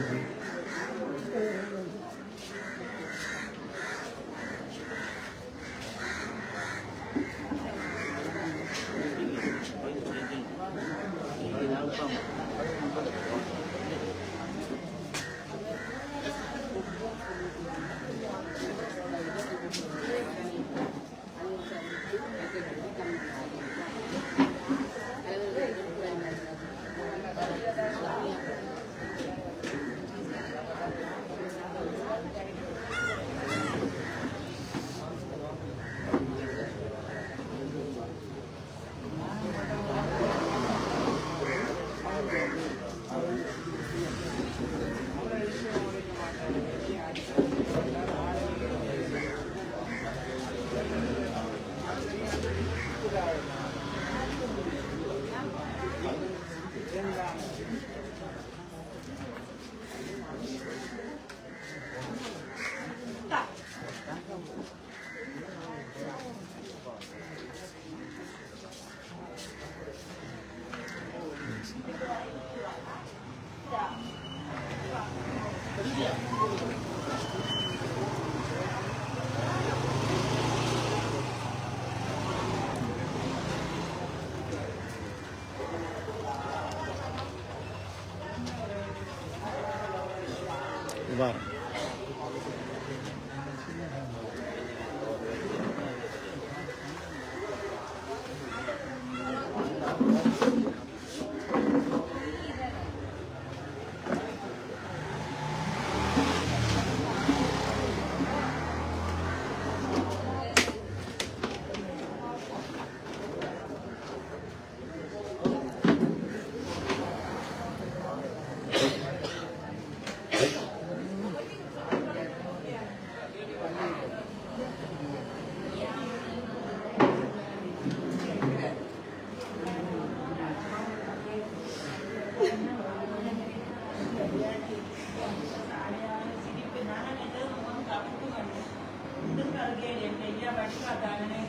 var. Ini